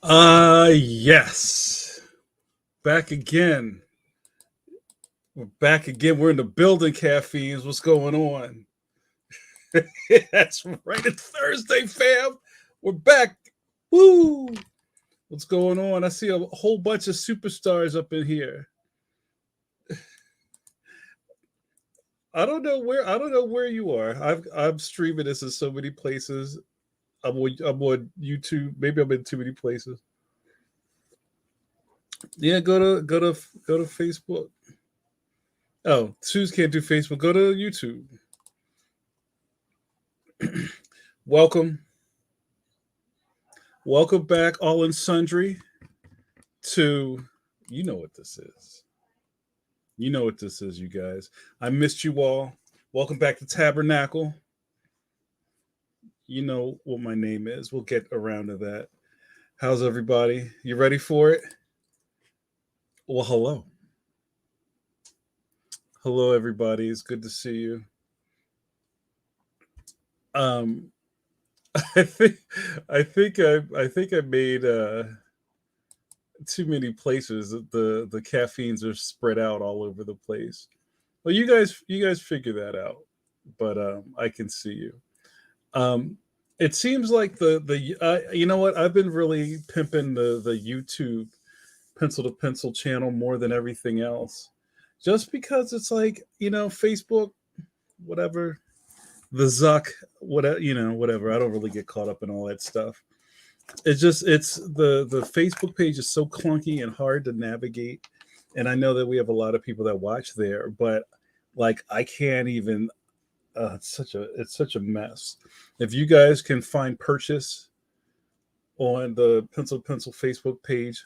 Yes. Back again. We're back again. We're in the building, caffeines. What's going on? That's right. It's Thursday, fam. We're back. Woo! What's going on? I see a whole bunch of superstars up in here. I don't know where you are. I'm streaming this in so many places. I'm on YouTube. Maybe I'm in too many places. Yeah, go to Facebook. Oh, Suze can't do Facebook. Go to YouTube. Welcome, welcome back, all and sundry, to you know what this is. You know what this is, you guys. I missed you all. Welcome back to Tabernacle. You know what my name is. We'll get around to that. How's everybody? You ready for it? Well, hello. Hello, everybody. It's good to see you. Um, I think, I think I made too many places. The caffeines are spread out all over the place. Well, you guys figure that out, but I can see you. Um, it seems like the you know what, I've been really pimping the YouTube pencil to pencil channel more than everything else, just because it's like Facebook, whatever, the Zuck, whatever, whatever. I don't really get caught up in all that stuff. It's the Facebook page is so clunky and hard to navigate, and I know that we have a lot of people that watch there, but like I can't even. It's such a mess. If you guys can find purchase on the Pencil Facebook page,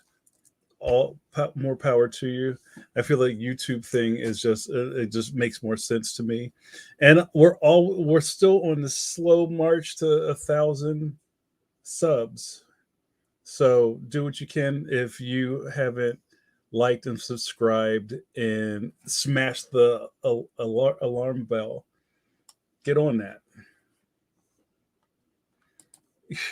more power to you. I feel like YouTube thing is just it just makes more sense to me, and we're still on the slow march to 1,000 subs. So do what you can. If you haven't liked and subscribed and smashed the alarm bell, get on that.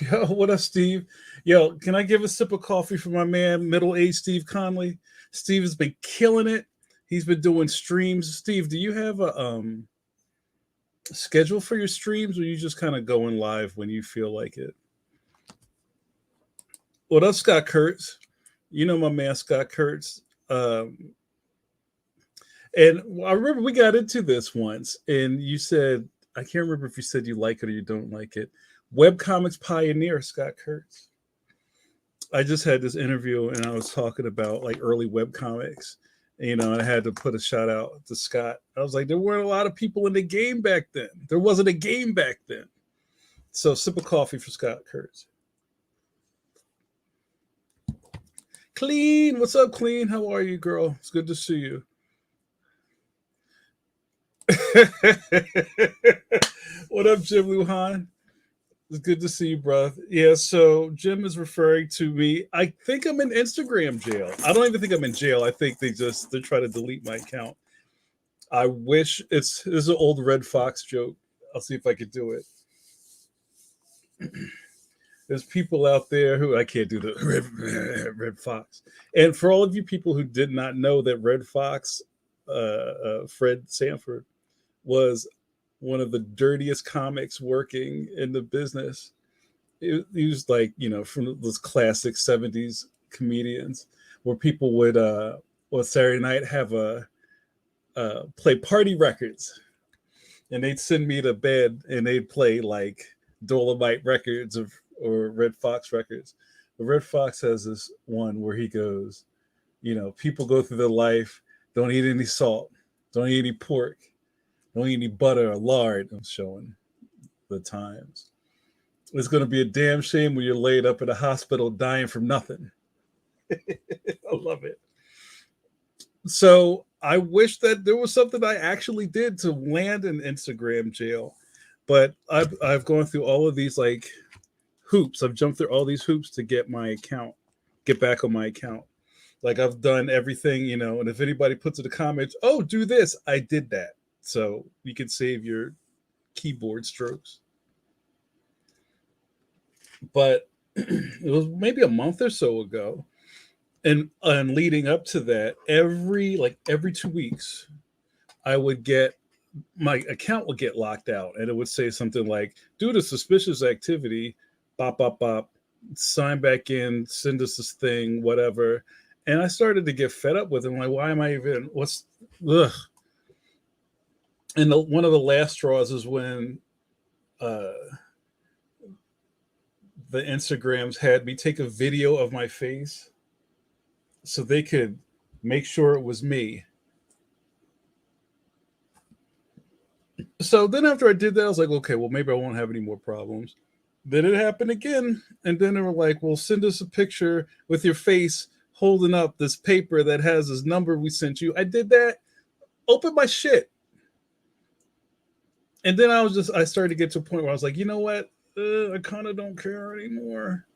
Yo, what up, Steve? Yo, can I give a sip of coffee for my man, middle-aged Steve Conley? Steve has been killing it. He's been doing streams. Steve, do you have a schedule for your streams, or you just kind of going live when you feel like it? What up, Scott Kurtz? You know my man, Scott Kurtz. And I remember we got into this once, and you said, I can't remember if you said you like it or you don't like it. Webcomics pioneer, Scott Kurtz. I just had this interview and I was talking about like early webcomics, and I had to put a shout out to Scott. I was like, there weren't a lot of people in the game back then. There wasn't a game back then. So sip of coffee for Scott Kurtz. Clean, what's up, Clean? How are you, girl? It's good to see you. What up, Jim Luhan? It's good to see you, bro. Yeah, so Jim is referring to me. I think I'm in Instagram jail. I don't even think I'm in jail. I think they're trying to delete my account. I wish this is an old Red Fox joke. I'll see if I could do it. There's people out there who I can't do the Red Fox. And for all of you people who did not know that Red Fox, Fred Sanford, was one of the dirtiest comics working in the business. He was like, from those classic 70s comedians where people would, on Saturday night, have play party records. And they'd send me to bed and they'd play like Dolomite records or Red Fox records. The Red Fox has this one where he goes, people go through their life, don't eat any salt, don't eat any pork, don't eat any butter or lard. I'm showing the times. It's going to be a damn shame when you're laid up in a hospital dying from nothing. I love it. So I wish that there was something I actually did to land in Instagram jail, but I've gone through all of these like hoops. I've jumped through all these hoops to get get back on my account. Like I've done everything, and if anybody puts in the comments, oh, do this, I did that. So you can save your keyboard strokes. But it was maybe a month or so ago, and leading up to that, every 2 weeks, I would get my account would get locked out, and it would say something like, "Due to suspicious activity, bop bop bop, sign back in, send us this thing, whatever." And I started to get fed up with it. I'm like, why am I even? What's ugh? And one of the last straws is when uh, the Instagrams had me take a video of my face so they could make sure it was me. So then after I did that, I was like, okay, well, maybe I won't have any more problems. Then it happened again. And then they were like, well, send us a picture with your face holding up this paper that has this number we sent you. I did that. Open my shit. And then I started to get to a point where I was like, you know what? I kind of don't care anymore.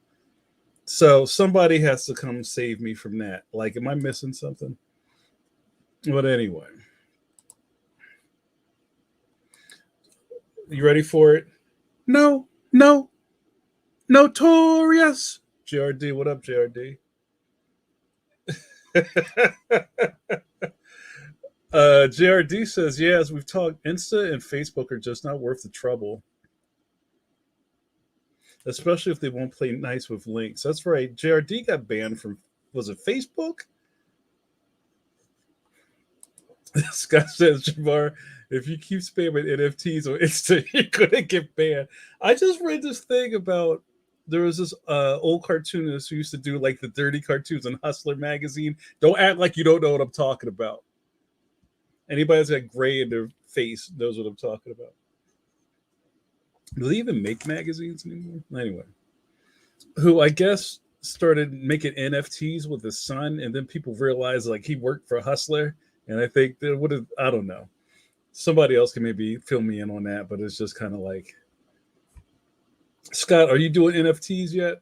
So somebody has to come save me from that. Like, am I missing something? But anyway, you ready for it? No, no, notorious. JRD, what up, JRD? JRD says, yeah, as we've talked, Insta and Facebook are just not worth the trouble, especially if they won't play nice with links. That's right. JRD got banned from, was it Facebook? Scott says, Jamar, if you keep spamming NFTs on Insta, you're going to get banned. I just read this thing about, there was this old cartoonist who used to do like the dirty cartoons in Hustler magazine. Don't act like you don't know what I'm talking about. Anybody that's got gray in their face knows what I'm talking about. Do they even make magazines anymore? Anyway, who I guess started making NFTs with his son, and then people realized like he worked for Hustler, and I think that would have, I don't know. Somebody else can maybe fill me in on that, but it's just kind of like, Scott, are you doing NFTs yet?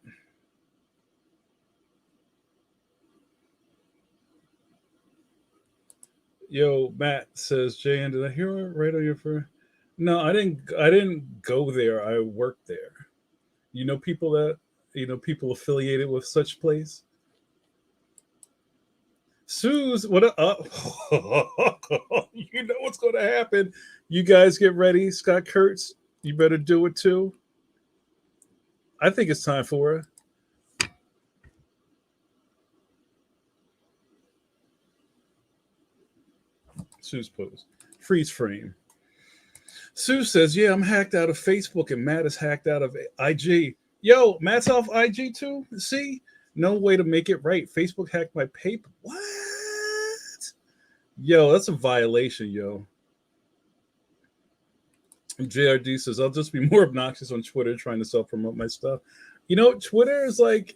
Yo, Matt says, Jan, did I hear it right on your phone? No, I didn't. I didn't go there. I worked there. You know people that people affiliated with such place. Sue's what? You know what's going to happen. You guys get ready. Scott Kurtz, you better do it too. I think it's time for it. Sue's post. Freeze frame. Sue says, yeah, I'm hacked out of Facebook and Matt is hacked out of IG. Yo, Matt's off IG too? See? No way to make it right. Facebook hacked my paper. What? Yo, that's a violation, yo. JRD says, I'll just be more obnoxious on Twitter trying to self promote my stuff. Twitter is like,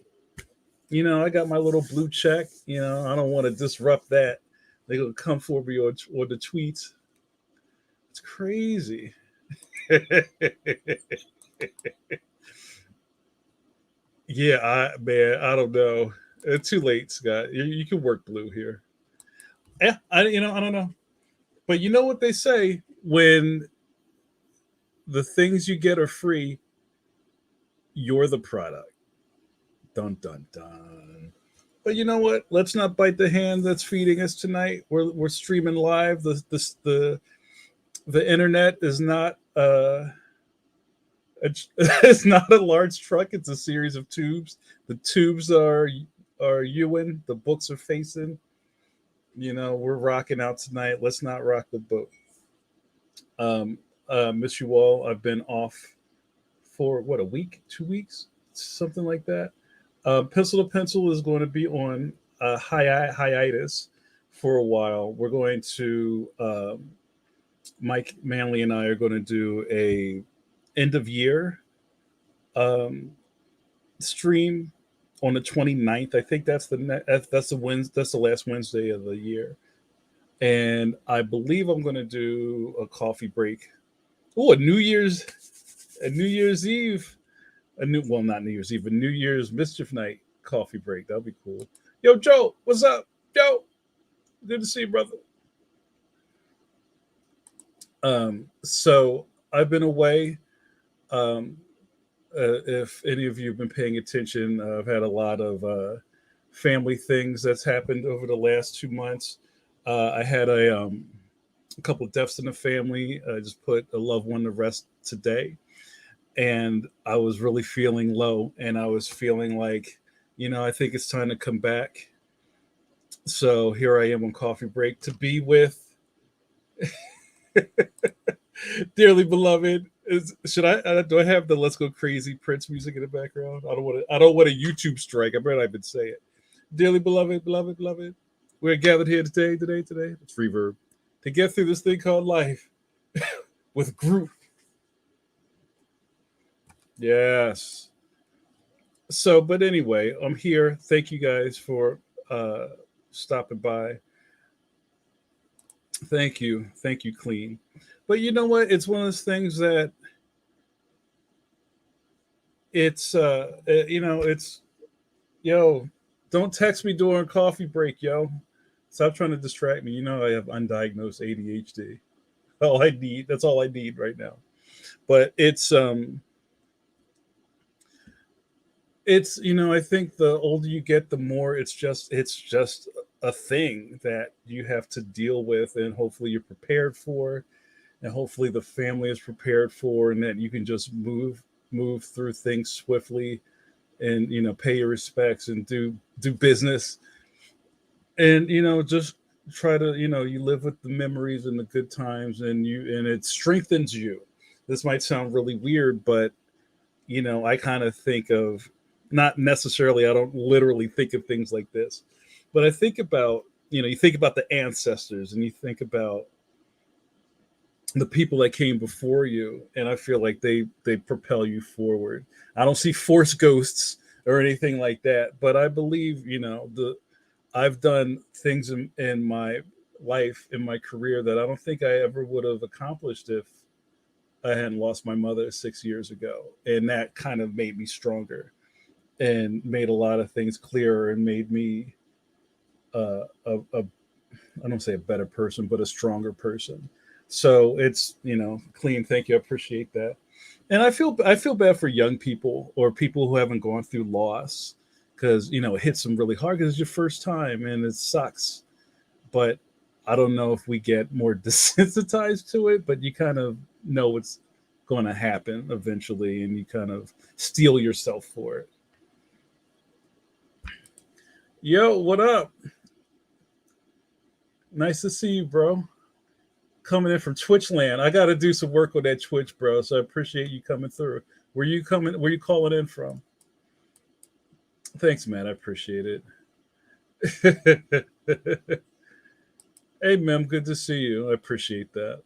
I got my little blue check. I don't want to disrupt that. They're going to come for me or the tweets. It's crazy. Yeah, man, I don't know. It's too late, Scott. You can work blue here. Yeah, I don't know. But you know what they say when the things you get are free, you're the product. Dun dun dun. But you know what? Let's not bite the hand that's feeding us tonight. We're streaming live. The internet is not it's not a large truck. It's a series of tubes. The tubes are Ewan. The books are facing. We're rocking out tonight. Let's not rock the boat. Miss you all. I've been off for what, a week, 2 weeks, something like that. Pencil to Pencil is going to be on hiatus for a while. We're going to Mike Manley and I are going to do a end of year stream on the 29th. I think that's that's the last Wednesday of the year. And I believe I'm going to do a coffee break. Oh, a New Year's Eve. Not New Year's Eve, a New Year's mischief night coffee break. That'll be cool. Yo, Joe, what's up? Joe, good to see you, brother. So I've been away. If any of you have been paying attention, I've had a lot of family things that's happened over the last 2 months. I had a couple of deaths in the family. I just put a loved one to rest today, and I was really feeling low, and I was feeling like, I think it's time to come back. So here I am on coffee break to be with dearly beloved. Should I do I have the Let's Go Crazy Prince music in the background? I don't want a YouTube strike. I better not even say it. Dearly beloved, beloved, beloved. We're gathered here today. It's reverb to get through this thing called life with group. Yes. So, but anyway, I'm here. Thank you guys for uh stopping by. Thank you, Clean. But you know what? It's one of those things that it's yo, don't text me during coffee break, yo. Stop trying to distract me. You know I have undiagnosed ADHD. That's all I need right now. But I think the older you get, the more it's just a thing that you have to deal with, and hopefully you're prepared for, and hopefully the family is prepared for, and that you can just move through things swiftly, and pay your respects and do business, and just try to you live with the memories and the good times, and it strengthens you. This might sound really weird, but I kind of think of, not necessarily, I don't literally think of things like this, but I think about, you think about the ancestors, and you think about the people that came before you, and I feel like they propel you forward. I don't see force ghosts or anything like that, but I believe, the I've done things in my life, in my career, that I don't think I ever would have accomplished if I hadn't lost my mother 6 years ago. And that kind of made me stronger and made a lot of things clearer, and made me I don't say a better person, but a stronger person. So it's, Clean. Thank you. I appreciate that. And I feel bad for young people or people who haven't gone through loss, because it hits them really hard because it's your first time and it sucks. But I don't know if we get more desensitized to it, but you kind of know it's going to happen eventually, and you kind of steel yourself for it. Yo, what up? Nice to see you, bro. Coming in from Twitch land. I got to do some work on that Twitch, bro. So I appreciate you coming through. Where you calling in from? Thanks, man. I appreciate it. Hey, Mem, good to see you. I appreciate that.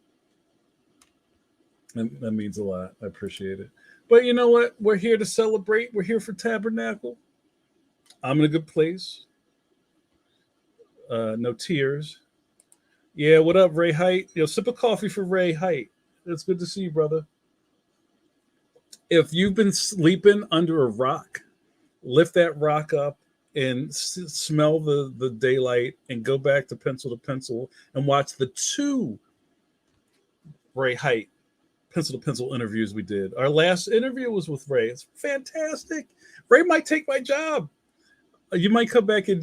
That means a lot. I appreciate it. But you know what? We're here to celebrate. We're here for Tabernacle. I'm in a good place. No tears. Yeah, what up, Ray Height? Sip of coffee for Ray Height. It's good to see you, brother. If you've been sleeping under a rock, lift that rock up and smell the daylight, and go back to pencil and watch the two Ray Height pencil to pencil interviews we did. Our last interview was with Ray. It's fantastic. Ray might take my job. You might come back in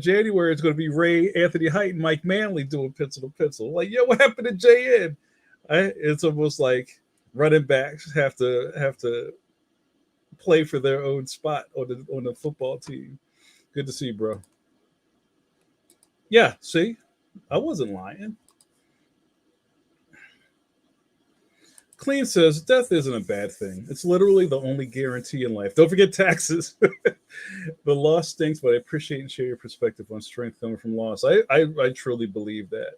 January. It's going to be Ray, Anthony Height, and Mike Manley doing pencil to pencil. Like, yo, what happened to JN? It's almost like running backs have to play for their own spot on the football team. Good to see you, bro. Yeah, see, I wasn't lying. Clean says death isn't a bad thing. It's literally the only guarantee in life. Don't forget taxes. The loss stinks, but I appreciate and share your perspective on strength coming from loss. I truly believe that.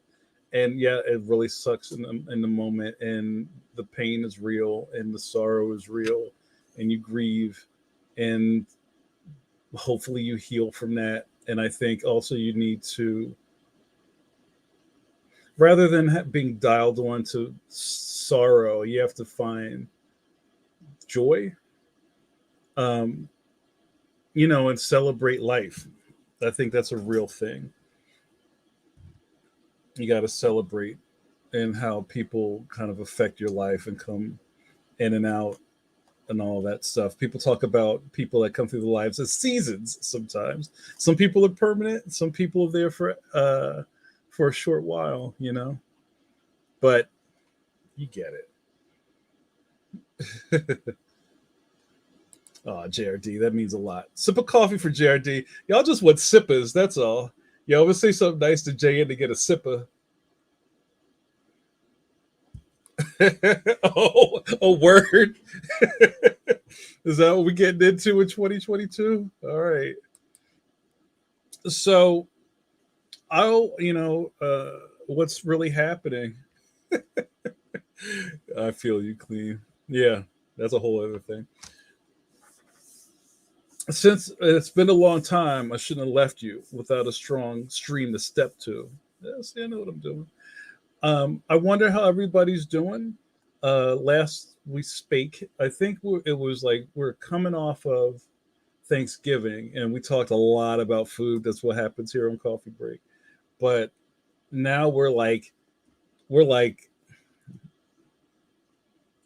And yeah, it really sucks in the moment, and the pain is real, and the sorrow is real, and you grieve, and hopefully you heal from that. And I think also you need to, rather than being dialed on to sorrow, you have to find joy, um, and celebrate life. I think that's a real thing. You got to celebrate, and how people kind of affect your life and come in and out. and all that stuff. People talk about people that come through the lives as seasons sometimes. Some people are permanent, some people are there for a short while, you know. But you get it. Oh, JRD, that means a lot. Sip of coffee for JRD. Y'all just want sippers, that's all. You always say something nice to JN to get a sipper. Oh, a word. Is that what we're getting into in 2022? All right. So, what's really happening? I feel you clean. Yeah, that's a whole other thing. Since it's been a long time, I shouldn't have left you without a strong stream to step to. Yes, I know what I'm doing. I wonder how everybody's doing. Last we spake, I think it was like we're coming off of Thanksgiving, and we talked a lot about food. That's what happens here on Coffee Break. But now we're like,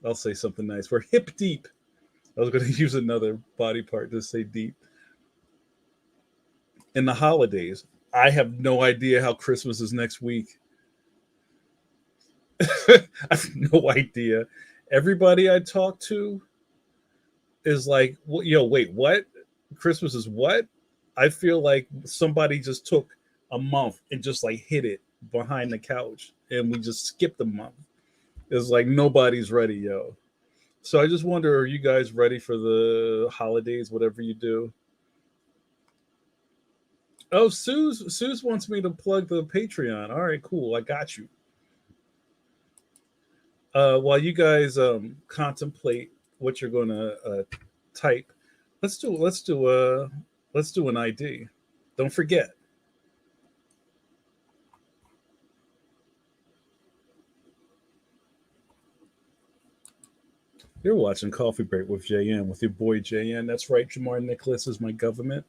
I'll say something nice. We're hip deep. I was going to use another body part to say deep in the holidays. I have no idea how Christmas is next week. I have no idea. Everybody I talk to is like, well, wait, what? Christmas is what? I feel like somebody just took a month and just like hid it behind the couch and we just skipped a month. It's like nobody's ready, yo. So I just wonder, are you guys ready for the holidays, whatever you do? Oh, Suze wants me to plug the Patreon. All right, cool. I got you. While you guys contemplate what you're going to type, let's do an ID. Don't forget. You're watching Coffee Break with JN, with your boy JN. That's right, Jamar Nicholas is my government.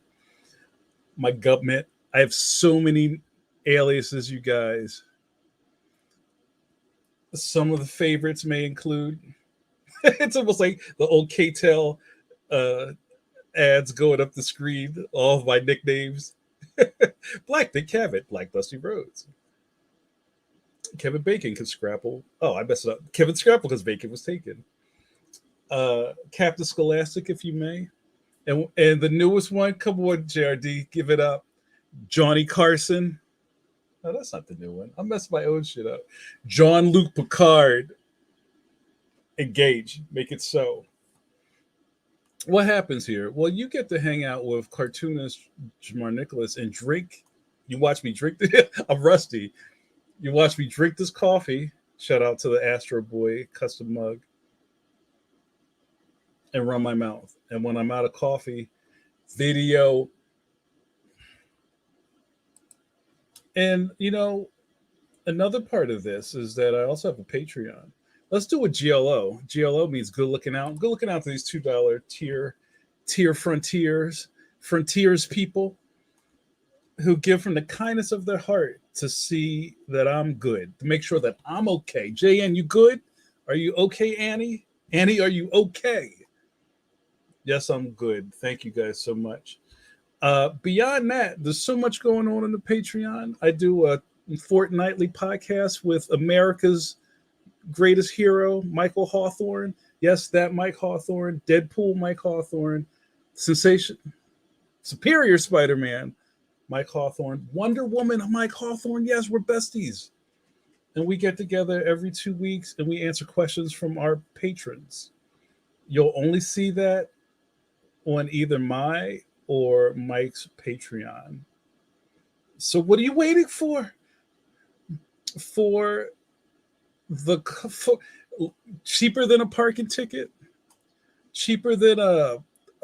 My government. I have so many aliases, you guys. Some of the favorites may include. It's almost like the old KTEL uh, ads going up the screen. All of my nicknames: Black Dick Cavett, Black Dusty Rhodes, Kevin Bacon, because Scrapple. Oh, I messed it up. Kevin Scrapple, because Bacon was taken. Captain Scholastic, if you may, and the newest one. Come on, JRD, give it up. Johnny Carson. No, that's not the new one. I messed my own shit up. John Luc Picard. Engage. Make it so. What happens here? Well, you get to hang out with cartoonist Jamar Nicholas and drink. You watch me drink. I'm rusty. You watch me drink this coffee. Shout out to the Astro Boy custom mug. And run my mouth. And when I'm out of coffee, video. And, another part of this is that I also have a Patreon. Let's do a GLO. GLO means good looking out. Good looking out to these $2 tier frontiers people who give from the kindness of their heart to see that I'm good, to make sure that I'm okay. JN, you good? Are you okay, Annie? Annie, are you okay? Yes, I'm good. Thank you guys so much. Beyond that, there's so much going on in the Patreon. I do a fortnightly podcast with America's greatest hero, Michael Hawthorne. Yes, that Mike Hawthorne, Deadpool Mike Hawthorne, Sensation, Superior Spider-Man, Mike Hawthorne, Wonder Woman, Mike Hawthorne. Yes, we're besties. And we get together every 2 weeks and we answer questions from our patrons. You'll only see that on either my or Mike's Patreon. So what are you waiting for? For cheaper than a parking ticket, cheaper than a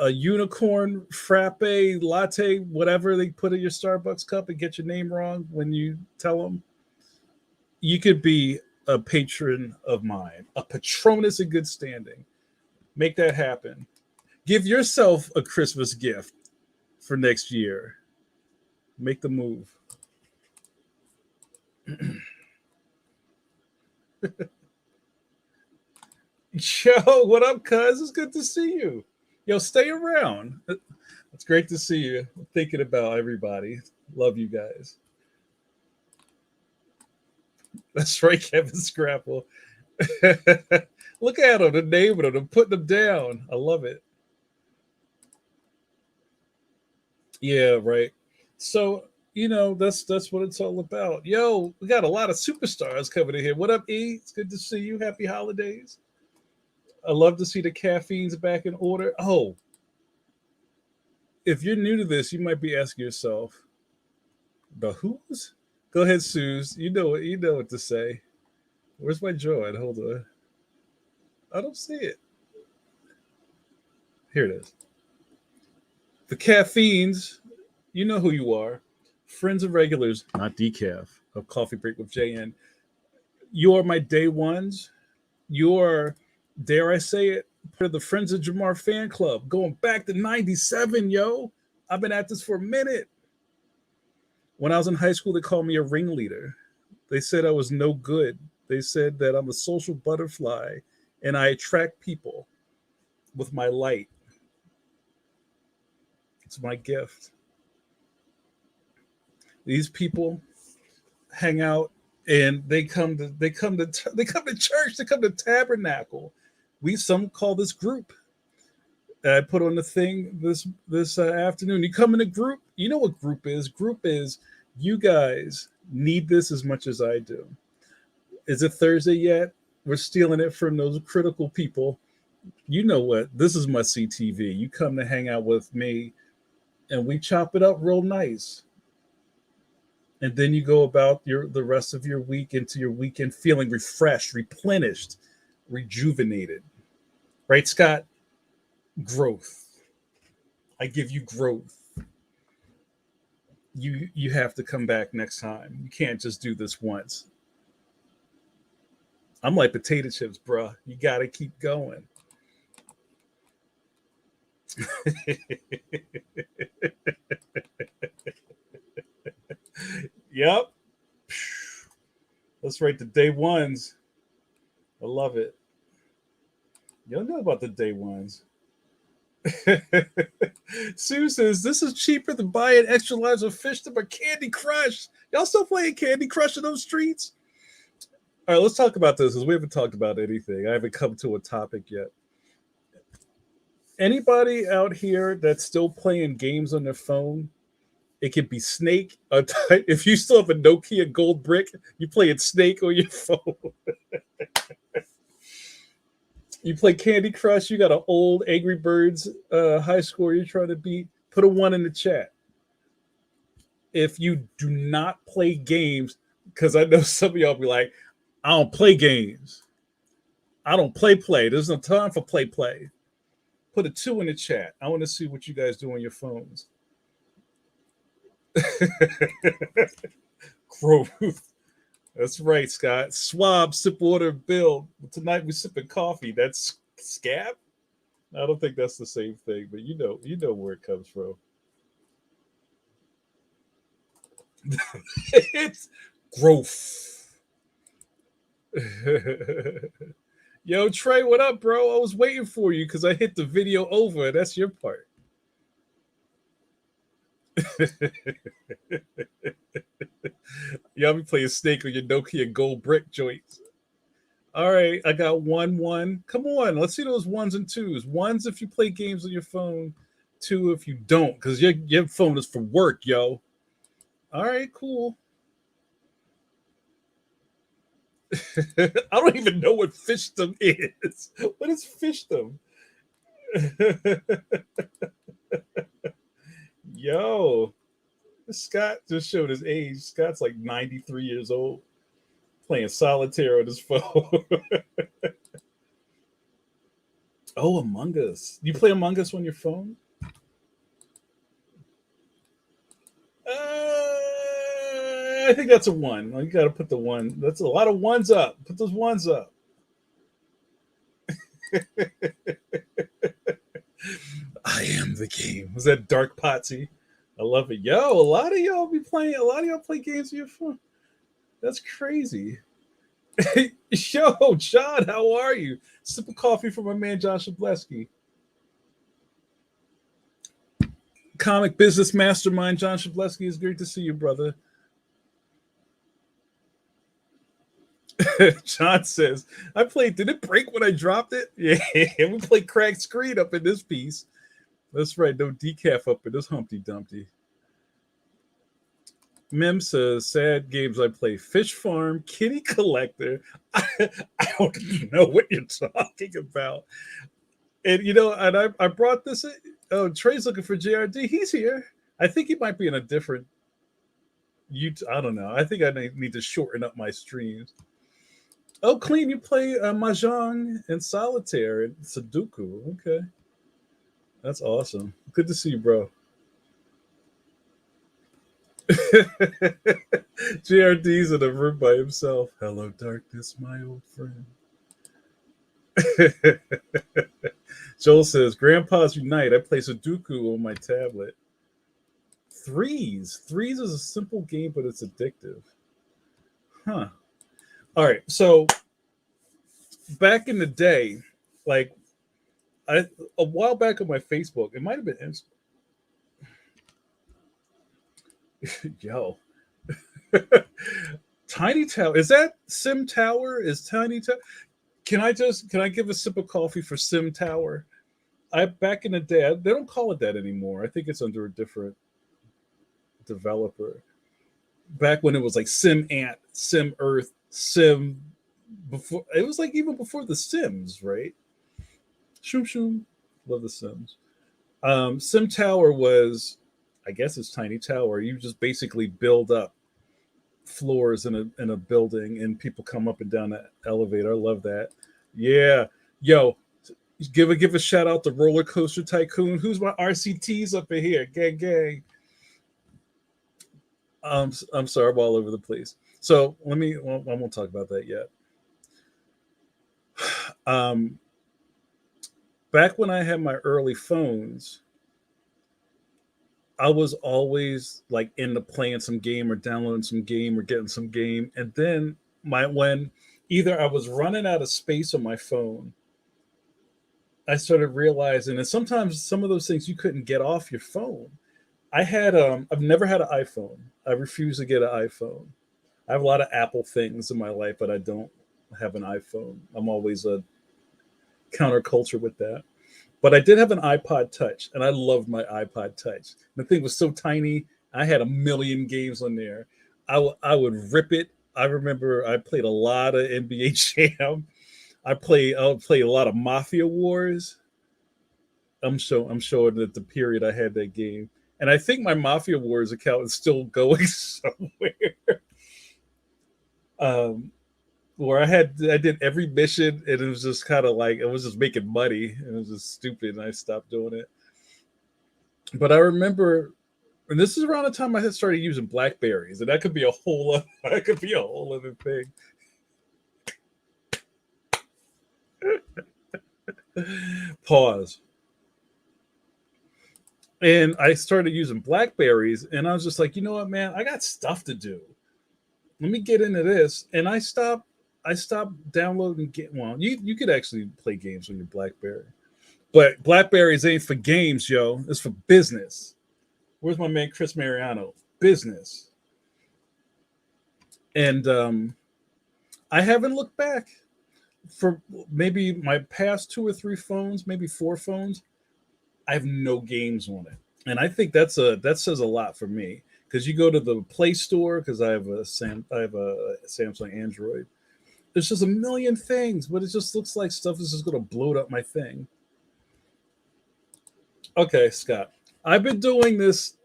unicorn frappe latte, whatever they put in your Starbucks cup and get your name wrong when you tell them. You could be a patron of mine, a Patronus in good standing. Make that happen. Give yourself a Christmas gift for next year. Make the move. Yo, what up, cuz? It's good to see you. Yo, stay around. It's great to see you. I'm thinking about everybody. Love you guys. That's right, Kevin Scrapple. Look at them, the naming them, putting them down. I love it. Yeah, right. So, that's what it's all about. Yo, we got a lot of superstars coming in here. What up, E? It's good to see you. Happy holidays. I love to see the caffeine's back in order. Oh, if you're new to this, you might be asking yourself, the who's? Go ahead, Suze. You know what to say. Where's my joy? Hold on. I don't see it. Here it is. The caffeines, you know who you are. Friends and regulars, not decaf, of Coffee Break with JN. You are my day ones. You're, dare I say it, part of the Friends of Jamar fan club, going back to 97, yo. I've been at this for a minute. When I was in high school, they called me a ringleader. They said I was no good. They said that I'm a social butterfly and I attract people with my light. It's my gift. These people hang out and they come to church, they come to tabernacle. We some call this group. I put on the thing this afternoon. You come in a group. You know what group is? Group is you guys need this as much as I do. Is it Thursday yet? We're stealing it from those critical people. You know what? This is my CTV. You come to hang out with me, and we chop it up real nice. And then you go about the rest of your week into your weekend feeling refreshed, replenished, rejuvenated. Right, Scott? Growth. I give you growth. You have to come back next time. You can't just do this once. I'm like potato chips, bruh. You gotta keep going. Yep. That's right. The day ones. I love it. You don't know about the day ones. Sue says this is cheaper than buying extra large of fish to my Candy Crush. Y'all still playing Candy Crush in those streets? All right, let's talk about this because we haven't talked about anything. I haven't come to a topic yet. Anybody out here that's still playing games on their phone? It could be Snake. If you still have a Nokia Gold Brick, you playing Snake on your phone. You play Candy Crush. You got an old Angry Birds high score you're trying to beat. Put a one in the chat. If you do not play games, because I know some of y'all be like, I don't play games. I don't play. There's no time for play. Put a two in the chat. I want to see what you guys do on your phones. Growth. That's right, Scott. Swab, sip water, build. Tonight we sipping coffee. That's scab. I don't think that's the same thing, but you know where it comes from. It's growth. Yo, Trey, what up, bro? I was waiting for you because I hit the video over. That's your part. Y'all be playing Snake on your Nokia Gold Brick joints. All right, I got 1-1. Come on, let's see those ones and twos. Ones if you play games on your phone. Two if you don't, because your phone is for work, yo. All right, cool. I don't even know what fishdom is. What is fishdom? Yo, Scott just showed his age. Scott's like 93 years old, playing solitaire on his phone. Oh, Among Us. You play Among Us on your phone? I think that's a one. You got to put the one. That's a lot of ones up. Put those ones up. I am the game. Was that Dark Potsy? I love it. Yo, a lot of y'all be playing. A lot of y'all play games on your phone. That's crazy. Yo, John, how are you? Sip of coffee for my man John Shableski. Comic business mastermind John Shableski. It's great to see you, brother. John says, I played, did it break when I dropped it? Yeah, we played cracked screen up in this piece. That's right, no decaf up in this Humpty Dumpty. Mem says, sad games I play. Fish Farm, Kitty Collector. I don't know what you're talking about. And, and I brought this in. Oh, Trey's looking for JRD. He's here. I think he might be in a different YouTube. I don't know. I think I need to shorten up my streams. Oh, Clean, you play Mahjong and Solitaire and Sudoku. Okay. That's awesome. Good to see you, bro. JRD's in a room by himself. Hello, darkness, my old friend. Joel says, Grandpa's Unite. I play Sudoku on my tablet. Threes. Threes is a simple game, but it's addictive. Huh. All right. So back in the day, like a while back on my Facebook, it might have been Yo. Tiny Tower. Is that Sim Tower? Is Tiny Tower? Can I give a sip of coffee for Sim Tower? Back in the day, they don't call it that anymore. I think it's under a different developer. Back when it was like Sim Ant, Sim Earth, Sim before it was like even before the Sims, right? Shoom shoom. Love the Sims. Sim Tower was, I guess it's Tiny Tower. You just basically build up floors in a building and people come up and down the elevator. I love that. Yeah. Yo, give a shout out to Roller Coaster Tycoon. Who's my RCTs up in here? Gang gang. I'm sorry, I'm all over the place. So I won't talk about that yet. Back when I had my early phones, I was always like into playing some game or downloading some game or getting some game. And then when either I was running out of space on my phone, I started realizing that sometimes some of those things you couldn't get off your phone. I've never had an iPhone. I refuse to get an iPhone. I have a lot of Apple things in my life, but I don't have an iPhone. I'm always a counterculture with that. But I did have an iPod Touch, and I loved my iPod Touch. The thing was so tiny. I had a million games on there. I would rip it. I remember I played a lot of NBA Jam. I would play a lot of Mafia Wars. I'm showing that the period I had that game. And I think my Mafia Wars account is still going somewhere. Where I did every mission and it was just kind of like, it was just making money. It was just stupid and I stopped doing it. But I remember, and this is around the time I had started using Blackberries, and that could be a whole other thing. Pause. And I started using Blackberries, and I was just like, you know what, man, I got stuff to do. Let me get into this. And I stopped downloading. You could actually play games on your Blackberry, but Blackberries ain't for games, yo. It's for business. Where's my man Chris Mariano? Business. And I haven't looked back for maybe my past 2 or 3 phones, maybe 4 phones. I have no games on it, and I think that says a lot for me. Because you go to the Play Store, because I have a Samsung Android. There's just a million things, but it just looks like stuff is just going to bloat up my thing. Okay, Scott, I've been doing this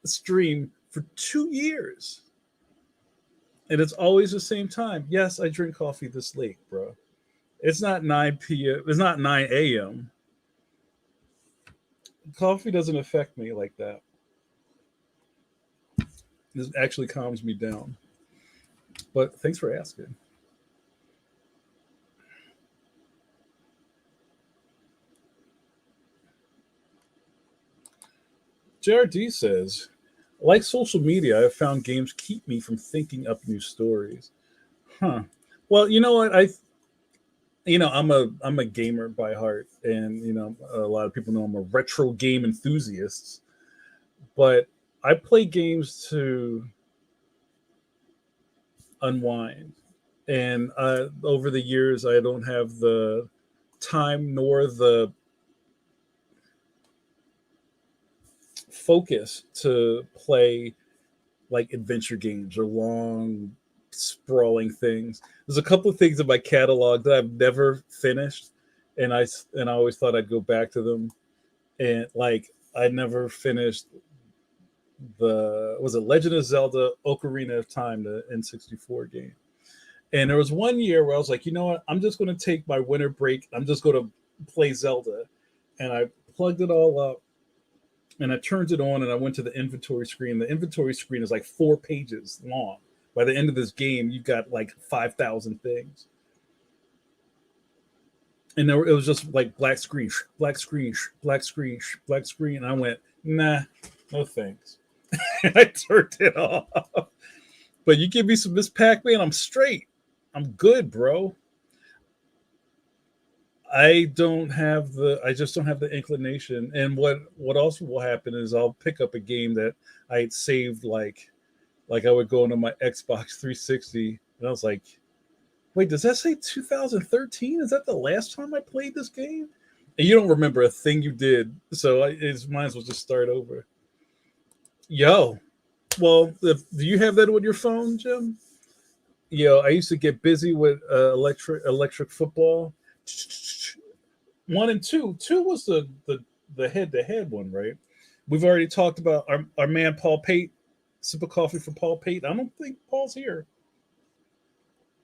stream for 2 years, and it's always the same time. Yes, I drink coffee this late, bro. It's not 9 p.m. It's not 9 a.m. Coffee doesn't affect me like that. This actually calms me down. But thanks for asking. JRD says, like social media, I've found games keep me from thinking up new stories. Huh. Well, you know what? I'm a gamer by heart, and a lot of people know I'm a retro game enthusiast. But I play games to unwind, and over the years, I don't have the time nor the focus to play like adventure games or long sprawling things. There's a couple of things in my catalog that I've never finished, and I always thought I'd go back to them. And like I never finished the was it Legend of Zelda Ocarina of Time, the N64 game. And there was one year where I was like, you know what? I'm just going to take my winter break. I'm just going to play Zelda, and I plugged it all up and I turned it on and I went to the inventory screen. The inventory screen is like 4 pages long. By the end of this game, you've got like 5,000 things. And it was just like black screen, black screen, black screen, black screen. And I went, nah, no thanks. And I turned it off. But you give me some Miss Pac-Man, I'm straight. I'm good, bro. I just don't have the inclination. And what also will happen is I'll pick up a game that I had saved, like I would go into my Xbox 360 and I was like, wait, does that say 2013? Is that the last time I played this game? And you don't remember a thing you did, so it's might as well just start over. Yo, well, do you have that on your phone, Jim? Yo, I used to get busy with electric football. 1 and 2. 2 was the head-to-head one, right? We've already talked about our man Paul Pate. Sip of coffee for Paul Pate. I don't think Paul's here.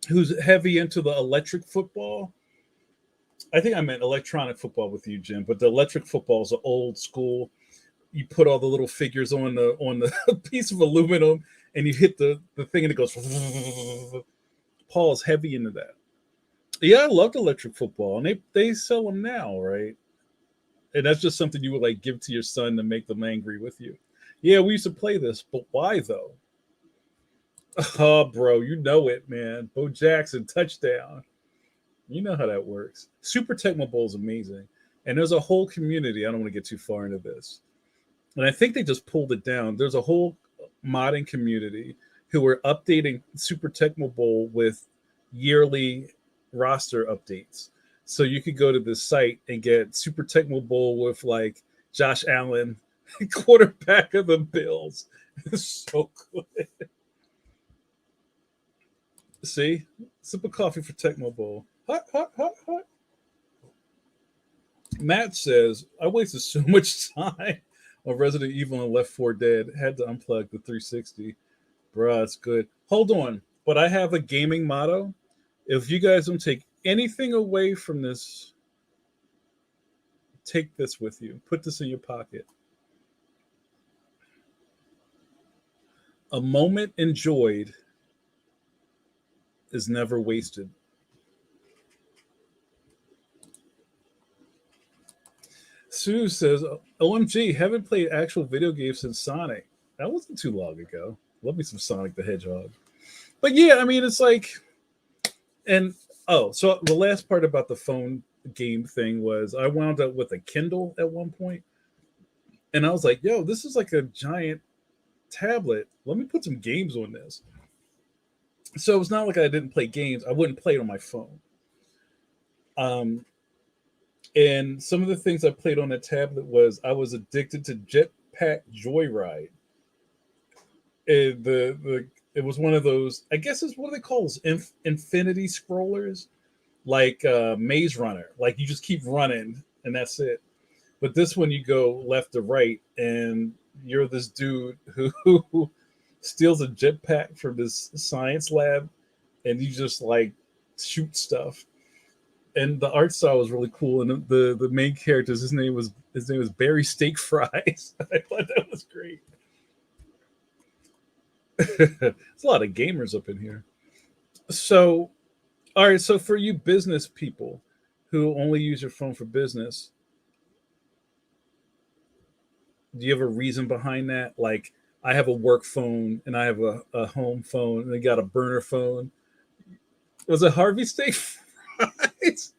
Who's heavy into the electric football? I think I meant electronic football with you, Jim. But the electric football is the old school. You put all the little figures on the piece of aluminum, and you hit the thing, and it goes. Paul's heavy into that. Yeah, I loved electric football, and they sell them now, right? And that's just something you would like give to your son to make them angry with you. Yeah, we used to play this, but why though? Oh, bro, you know it, man. Bo Jackson touchdown. You know how that works. Super Tecmo Bowl is amazing, and there's a whole community. I don't want to get too far into this, and I think they just pulled it down. There's a whole modding community who are updating Super Tecmo Bowl with yearly roster updates. So you could go to this site and get Super Tecmo Bowl with like Josh Allen, quarterback of the Bills. It's so good. See? Sip of coffee for Tecmo Bowl. Hot, hot, hot, hot. Matt says, I wasted so much time on Resident Evil and Left 4 Dead. Had to unplug the 360. Bruh, it's good. Hold on. But I have a gaming motto. If you guys don't take anything away from this, take this with you. Put this in your pocket. A moment enjoyed is never wasted. Sue says, OMG, haven't played actual video games since Sonic. That wasn't too long ago. Love me some Sonic the Hedgehog. But yeah, I mean, it's like, and so the last part about the phone game thing was I wound up with a Kindle at one point, and I was like, yo, this is like a giant tablet. Let me put some games on this. So it's not like I didn't play games. I wouldn't play it on my phone. And some of the things I played on the tablet was I was addicted to Jetpack Joyride. It was one of those, I guess it's what they call infinity scrollers, like Maze Runner. Like you just keep running and that's it. But this one you go left to right and you're this dude who steals a jetpack from this science lab and you just like shoot stuff. And the art style was really cool. And the main characters, his name was Barry Steak Fries. I thought that was great. There's a lot of gamers up in here. So, all right. So for you business people who only use your phone for business, do you have a reason behind that? Like, I have a work phone and I have a home phone and they got a burner phone. Was it Harvey Steak Fries?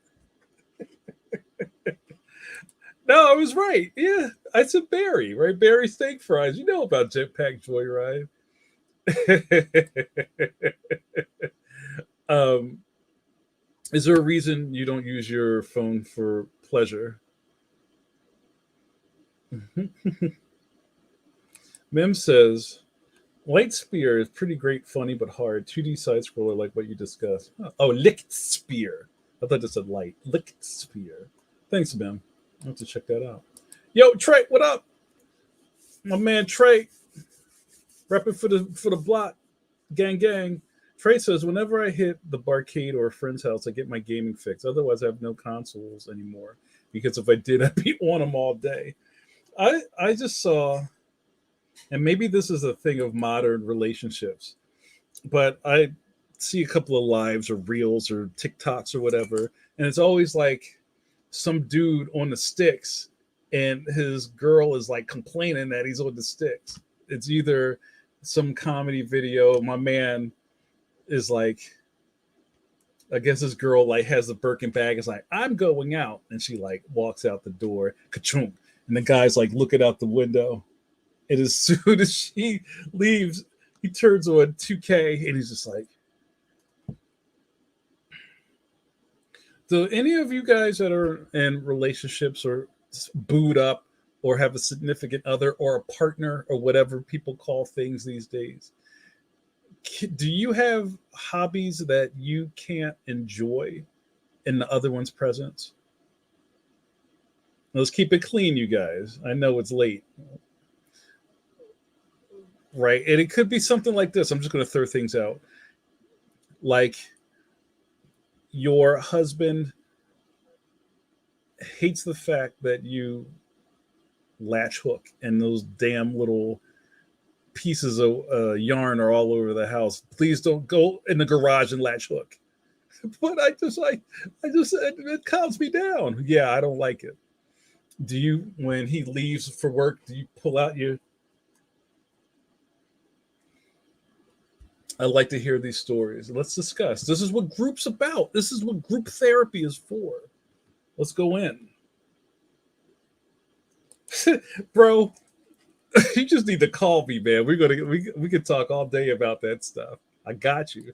No, I was right. Yeah, I said Barry, right? Barry steak fries. You know about Jetpack Joyride. um, is there a reason you don't use your phone for pleasure? Mim says, Light Spear is pretty great, funny, but hard. 2D side scroller like what you discussed. Oh, Licht Spear. I thought it said light. Licht Spear. Thanks, Mim. I'll have to check that out. Yo, Trey, what up? My man Trey, repping for the block. Gang gang. Trey says, whenever I hit the barcade or a friend's house, I get my gaming fix. Otherwise, I have no consoles anymore. Because if I did, I'd be on them all day. I just saw, and maybe this is a thing of modern relationships, but I see a couple of lives or reels or TikToks or whatever, and it's always like some dude on the sticks, and his girl is like complaining that he's on the sticks. It's either some comedy video. My man is like, I guess this girl like has a Birkin bag. Is like, I'm going out, and she like walks out the door, ka-chunk, and the guy's like looking out the window. And as soon as she leaves, he turns on 2K, and he's just like, do any of you guys that are in relationships or booed up or have a significant other or a partner or whatever people call things these days, do you have hobbies that you can't enjoy in the other one's presence? Let's keep it clean, you guys. I know it's late, right? And it could be something like this. I'm just going to throw things out. Like your husband hates the fact that you latch hook and those damn little pieces of yarn are all over the house. Please don't go in the garage and latch hook. But I just it calms me down. Yeah, I don't like it. Do you, when he leaves for work, do you pull out your? I like to hear these stories. Let's discuss. This is what group's about. This is what group therapy is for. Let's go in. Bro, you just need to call me, man. We can talk all day about that stuff. I got you.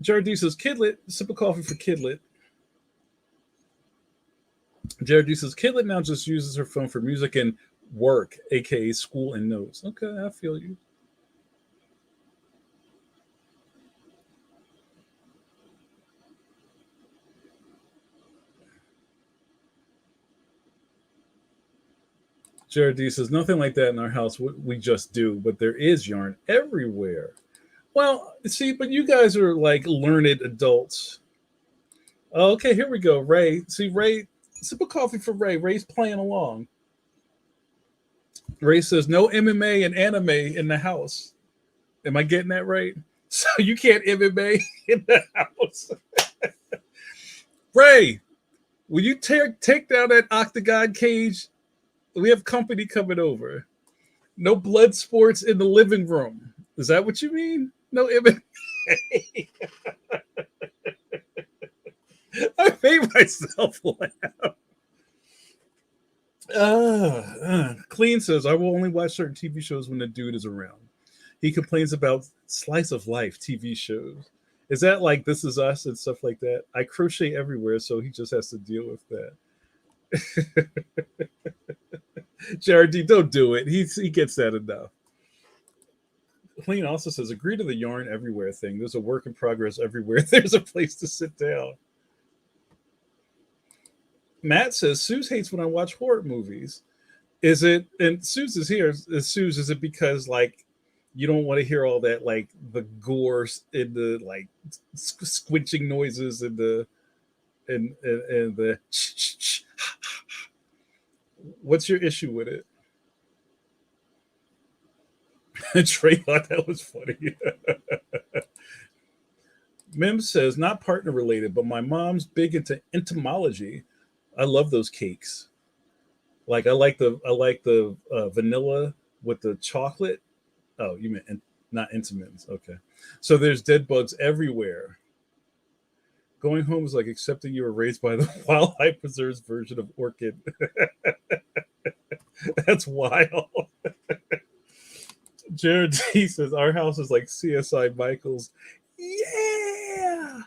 Jared says, Kidlet, sip of coffee for Kidlet. Jared says, Kidlet now just uses her phone for music and work, aka school and notes. Okay, I feel you. Jared says, nothing like that in our house. We just do, but there is yarn everywhere. Well, see, but you guys are like learned adults. Okay, here we go. Ray. See, Ray, sip of coffee for Ray. Ray's playing along. Ray says, no MMA and anime in the house. Am I getting that right? So you can't MMA in the house. Ray, will you take down that octagon cage? We have company coming over. No blood sports in the living room. Is that what you mean? No MMA. I made myself laugh. Clean says, I will only watch certain TV shows when the dude is around. He complains about slice of life TV shows. Is that like This Is Us and stuff like that? I crochet everywhere, so he just has to deal with that. JRD, don't do it. He gets that enough. Clean also says, agree to the yarn everywhere thing. There's a work in progress everywhere. There's a place to sit down. Matt says, Suze hates when I watch horror movies. Is it, and Suze is here, Suze, is it because like you don't want to hear all that like the gore and the like squinching noises and the and the what's your issue with it? Trey thought that was funny. Mim says, not partner related, but my mom's big into entomology. I love those cakes. Like I like the vanilla with the chocolate. Oh, you meant not Intamins. Okay. So there's dead bugs everywhere. Going home is like accepting you were raised by the wildlife preserves version of orchid. That's wild. Jared D says our house is like CSI Michaels. Yeah.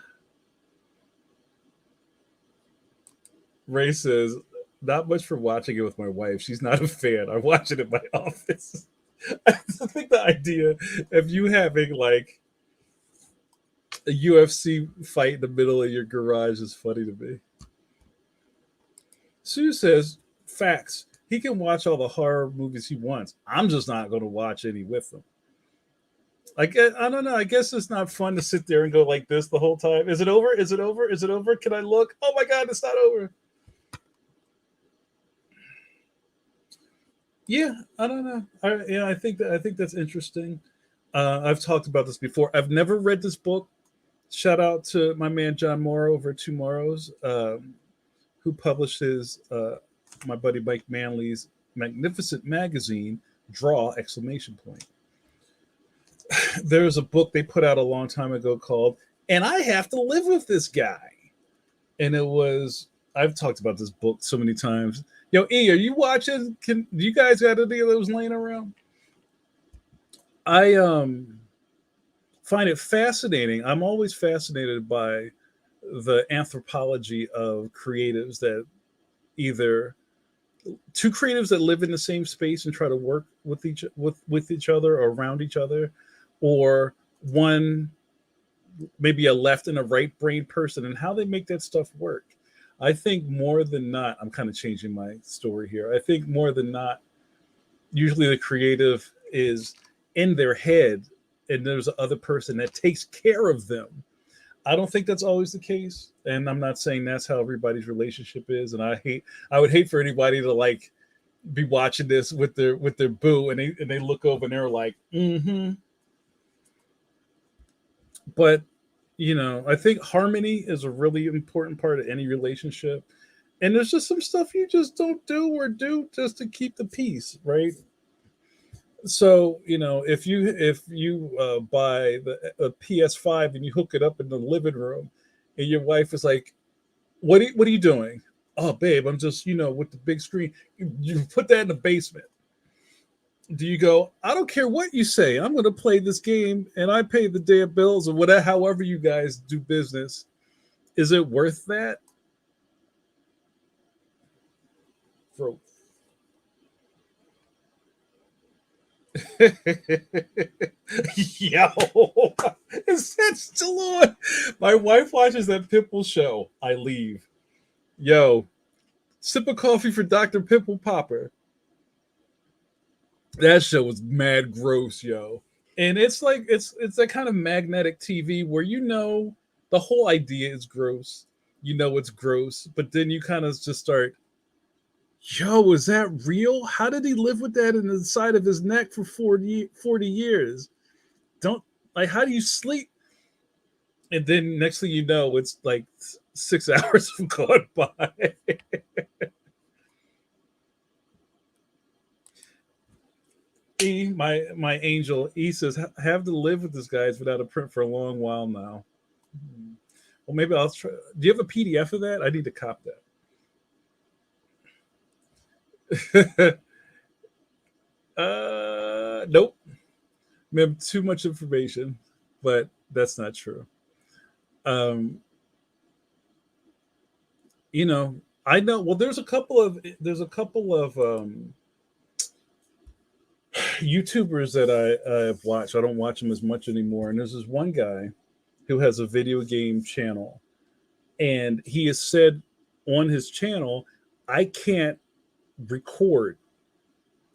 Ray says, not much for watching it with my wife. She's not a fan. I watch it in my office. I think the idea of you having like a UFC fight in the middle of your garage is funny to me. Sue says, facts. He can watch all the horror movies he wants. I'm just not going to watch any with him. I don't know. I guess it's not fun to sit there and go like this the whole time. Is it over? Is it over? Is it over? Can I look? Oh my God, it's not over. Yeah, I don't know. I think that's interesting. I've talked about this before. I've never read this book. Shout out to my man John Morrow over Tomorrow's, who publishes my buddy Mike Manley's magnificent magazine, Draw! Exclamation point. There's a book they put out a long time ago called "And I Have to Live with This Guy," and it was. I've talked about this book so many times. Yo, E, are you watching? Do you guys got any of those laying around? I find it fascinating. I'm always fascinated by the anthropology of creatives that either two creatives that live in the same space and try to work with each other or around each other, or one maybe a left and a right brain person and how they make that stuff work. I think more than not, I'm kind of changing my story here. I think more than not, usually the creative is in their head and there's another person that takes care of them. I don't think that's always the case. And I'm not saying that's how everybody's relationship is. And I would hate for anybody to like be watching this with their boo and they look over and they're like, mm-hmm. But I think harmony is a really important part of any relationship. And there's just some stuff you just don't do or do just to keep the peace, right? So, if you buy a PS5 and you hook it up in the living room and your wife is like, what are you doing? Oh, babe, I'm just, with the big screen. You put that in the basement. Do you go, I don't care what you say. I'm going to play this game and I pay the damn bills or whatever, however you guys do business. Is it worth that? Bro. Yo, is that still on? My wife watches that Pimple show. I leave. Yo, sip of coffee for Dr. Pimple Popper. That show was mad gross, yo. And it's like it's that kind of magnetic TV where the whole idea is gross. It's gross, but then you kind of just start, yo, is that real? How did he live with that in the side of his neck for 40 years? How do you sleep? And then next thing you know, it's like 6 hours have gone by. E, my angel, E says, have to live with this guy. It's without a print for a long while now. Well, maybe I'll try. Do you have a PDF of that? I need to cop that. Nope. We have too much information, but that's not true. I know. Well, there's a couple of YouTubers that I've watched. I don't watch them as much anymore. And there's this one guy who has a video game channel, and he has said on his channel, I can't record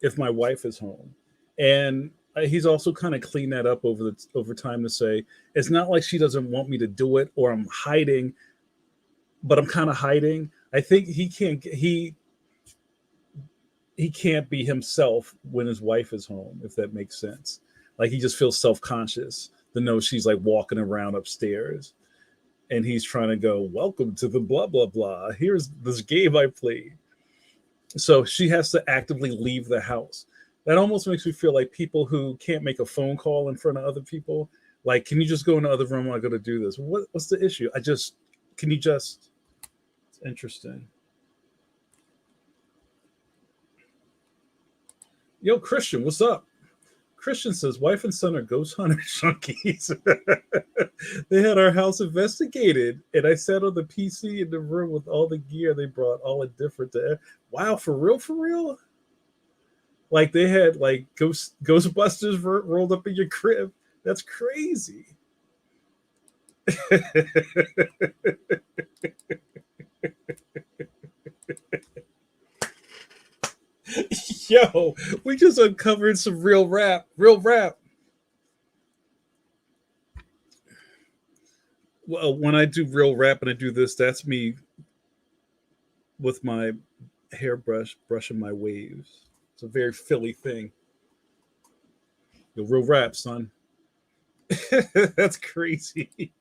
if my wife is home. And he's also kind of cleaned that up over time to say it's not like she doesn't want me to do it or I'm hiding, but I'm kind of hiding. I think he can't be himself when his wife is home, if that makes sense. Like he just feels self-conscious to know she's like walking around upstairs and he's trying to go, welcome to the blah, blah, blah. Here's this game I played. So she has to actively leave the house. That almost makes me feel like people who can't make a phone call in front of other people. Like, can you just go in the other room? I got to do this. What's the issue? Can you just? It's interesting. Yo, Christian, what's up? Christian says, wife and son are ghost hunter junkies. They had our house investigated, and I sat on the PC in the room with all the gear they brought, all indifferent to. Wow, for real, for real? Like they had like Ghostbusters rolled up in your crib. That's crazy. Yo, we just uncovered some real rap. Real rap. Well, when I do real rap and I do this, that's me with my hairbrush brushing my waves. It's a very Philly thing. The real rap, son. That's crazy.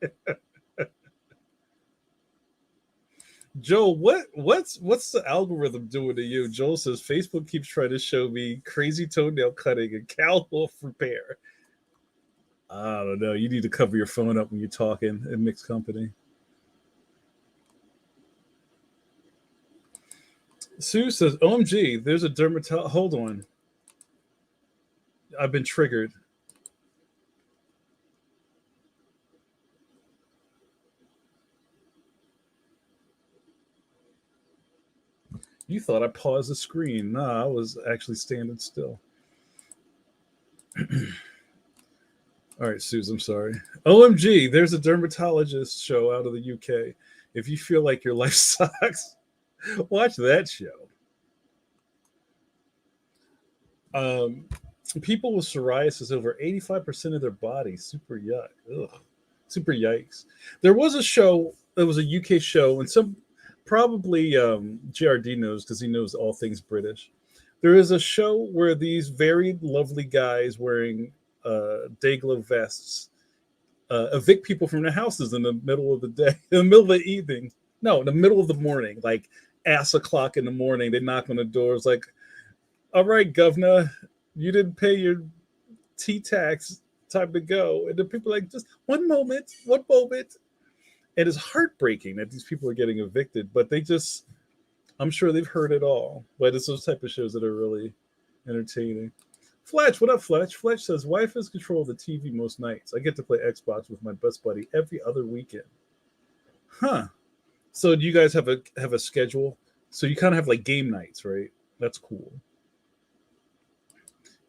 Joe, what's the algorithm doing to you? Joel says Facebook keeps trying to show me crazy toenail cutting and cow hoof repair. I don't know. You need to cover your phone up when you're talking in mixed company. Sue says, OMG, there's a dermatologist. Hold on. I've been triggered. You thought I paused the screen. Nah, I was actually standing still. All right, Suze, I'm sorry. OMG, there's a dermatologist show out of the UK. If you feel like your life sucks, watch that show. People with psoriasis, over 85% of their body, super yuck. Ugh. Super yikes. There was a show, it was a UK show, and some probably JRD knows because he knows all things British. There is a show where these very lovely guys wearing day glow vests evict people from their houses in the middle of the day, in the middle of the evening. No, in the middle of the morning, like ass o'clock in the morning. They knock on the doors like, all right, governor, you didn't pay your T-tax, time to go. And the people are like, just one moment. And it's heartbreaking that these people are getting evicted, but they just, I'm sure they've heard it all. But it's those type of shows that are really entertaining. Fletch, what up, Fletch? Fletch says, wife has control of the TV most nights. I get to play Xbox with my best buddy every other weekend. Huh. So do you guys have a schedule? So you kind of have like game nights, right? That's cool.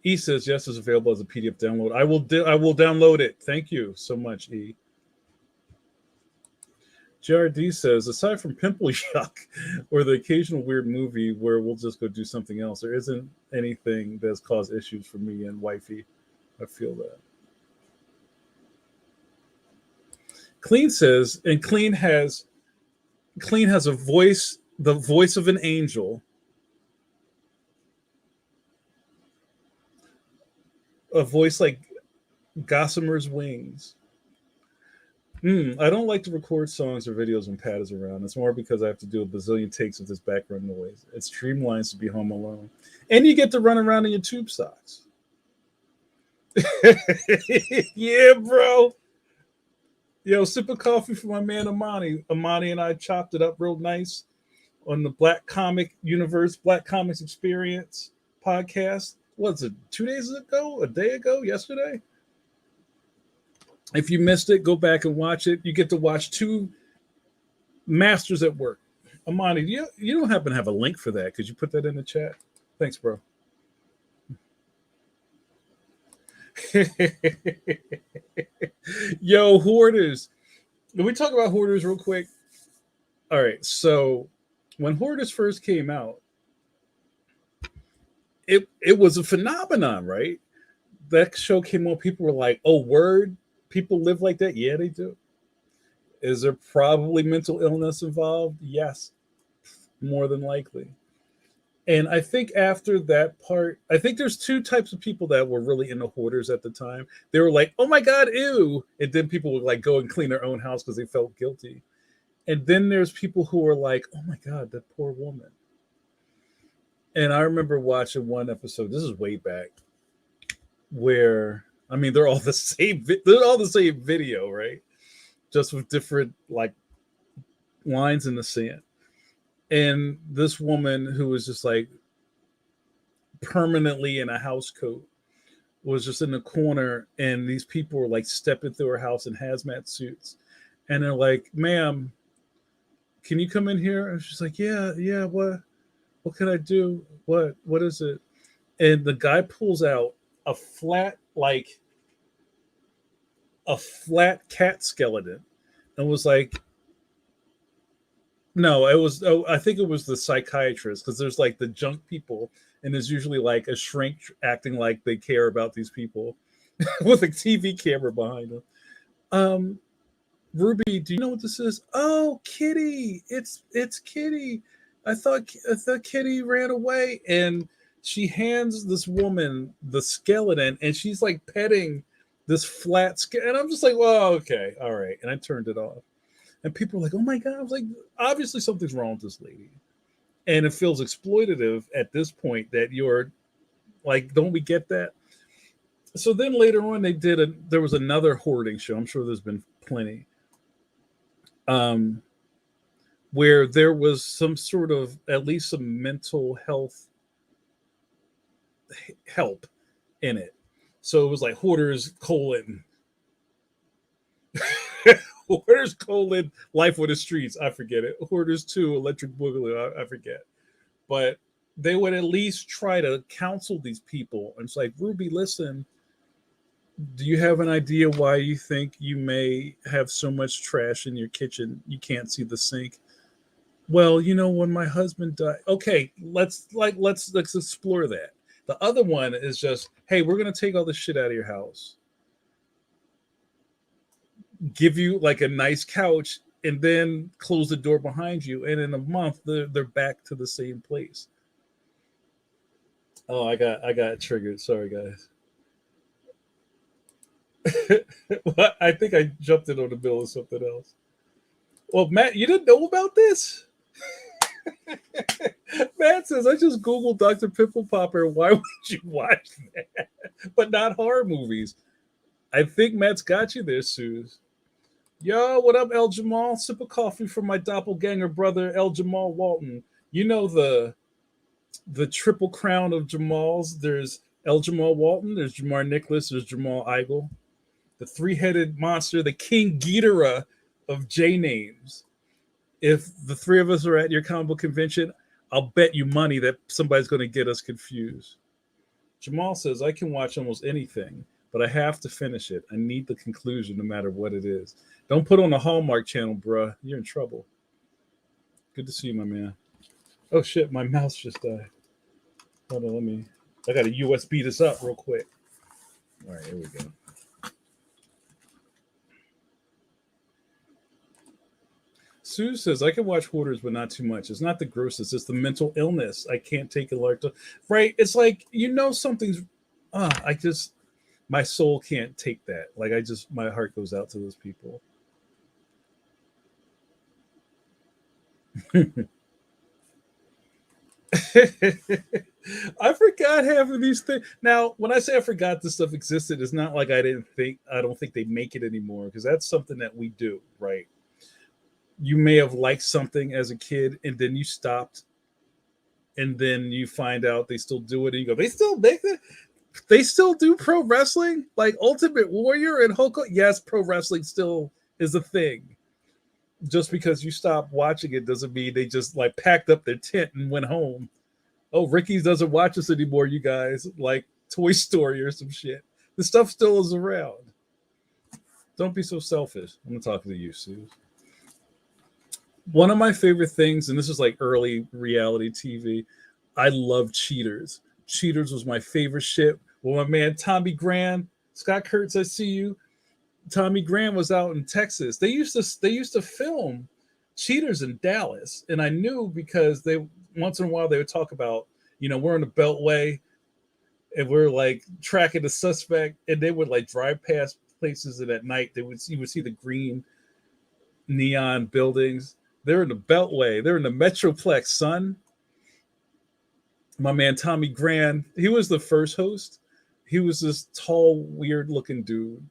E says, yes, it's available as a PDF download. I will download it. Thank you so much, E. JRD says, aside from Pimple Yuck or the occasional weird movie where we'll just go do something else, there isn't anything that's caused issues for me and wifey. I feel that. Clean says, and Clean has a voice, the voice of an angel. A voice like Gossamer's wings. I don't like to record songs or videos when Pat is around. It's more because I have to do a bazillion takes with this background noise. It streamlines to be home alone. And you get to run around in your tube socks. Yeah, bro. Yo, sip of coffee for my man Amani. Amani and I chopped it up real nice on the Black Comic Universe, Black Comics Experience podcast. What's it, 2 days ago? A day ago? Yesterday? If you missed it, go back and watch it. You get to watch two masters at work. Amani, you don't happen to have a link for that? Could you put that in the chat? Thanks, bro. Yo, Hoarders. Can we talk about Hoarders real quick? All right. So when Hoarders first came out, it was a phenomenon, right? That show came on. People were like, oh, word? People live like that? Yeah, they do. Is there probably mental illness involved? Yes, more than likely. And I think after that part, I think there's two types of people that were really into Hoarders at the time. They were like, oh my God, ew. And then people would like go and clean their own house because they felt guilty. And then there's people who are like, oh my God, that poor woman. And I remember watching one episode, this is way back, where, I mean, they're all the same video, right? Just with different like lines in the sand. And this woman who was just like permanently in a house coat was just in the corner, and these people were like stepping through her house in hazmat suits. And they're like, ma'am, can you come in here? And she's like, yeah, what can I do? What is it? And the guy pulls out a flat, like a flat cat skeleton, and was like, no, it was, oh, I think it was the psychiatrist, because there's like the junk people, and there's usually like a shrink acting like they care about these people with a TV camera behind them. Um, Ruby, do you know what this is? Oh, Kitty, it's Kitty. I thought Kitty ran away, and she hands this woman the skeleton, and she's like petting this flat skeleton, and I'm just like, well, okay, all right, and I turned it off, and people were like, oh my god, I was like, obviously something's wrong with this lady, and it feels exploitative at this point that you're like, don't we get that? So then later on, there was another hoarding show. I'm sure there's been plenty. Um, where there was some sort of at least some mental health help in it. So it was like Hoarders colon Hoarders colon Life with the Streets. I forget it. Hoarders 2 Electric Boogaloo. I forget. But they would at least try to counsel these people. And it's like, Ruby, listen, do you have an idea why you think you may have so much trash in your kitchen you can't see the sink? Well, when my husband died. Okay, let's explore that. The other one is just, hey, we're gonna take all the shit out of your house, give you like a nice couch, and then close the door behind you. And in a month, they're back to the same place. Oh, I got triggered. Sorry, guys. I think I jumped in on the middle of something else. Well, Matt, you didn't know about this? Matt says, I just Googled Dr. Pimple Popper. Why would you watch that? But not horror movies. I think Matt's got you there, Suze. Yo, what up, El Jamal? Sip of coffee from my doppelganger brother, El Jamal Walton. You know the triple crown of Jamals. There's El Jamal Walton, there's Jamar Nicholas, there's Jamal Igle. The three-headed monster, the King Ghidorah of J names. If the three of us are at your comic book convention, I'll bet you money that somebody's going to get us confused. Jamal says, I can watch almost anything, but I have to finish it. I need the conclusion no matter what it is. Don't put on the Hallmark channel, bruh. You're in trouble. Good to see you, my man. Oh, shit, my mouse just died. Hold on, I got to USB this up real quick. All right, here we go. Sue says, I can watch Hoarders, but not too much. It's not the grossness. It's the mental illness. I can't take a large... Right? It's like, something's... my soul can't take that. Like, my heart goes out to those people. I forgot half of these things. Now, when I say I forgot this stuff existed, it's not like I don't think they make it anymore, because that's something that we do, right? You may have liked something as a kid, and then you stopped, and then you find out they still do it, and you go, they still make it? They still do pro wrestling? Like Ultimate Warrior and Hulk? Yes, pro wrestling still is a thing. Just because you stopped watching it doesn't mean they just like packed up their tent and went home. Oh, Ricky's doesn't watch us anymore, you guys. Like Toy Story or some shit. The stuff still is around. Don't be so selfish. I'm talking to you, Sue. One of my favorite things, and this is like early reality TV, I love Cheaters. Cheaters was my favorite shit. Well, my man Tommy Graham, Scott Kurtz, I see you. Tommy Graham was out in Texas. They used to film Cheaters in Dallas, and I knew because they once in a while they would talk about, we're in the Beltway, and we're like tracking the suspect, and they would like drive past places, and at night you would see the green neon buildings. They're in the Beltway. They're in the Metroplex, son. My man Tommy Graham, he was the first host. He was this tall, weird-looking dude.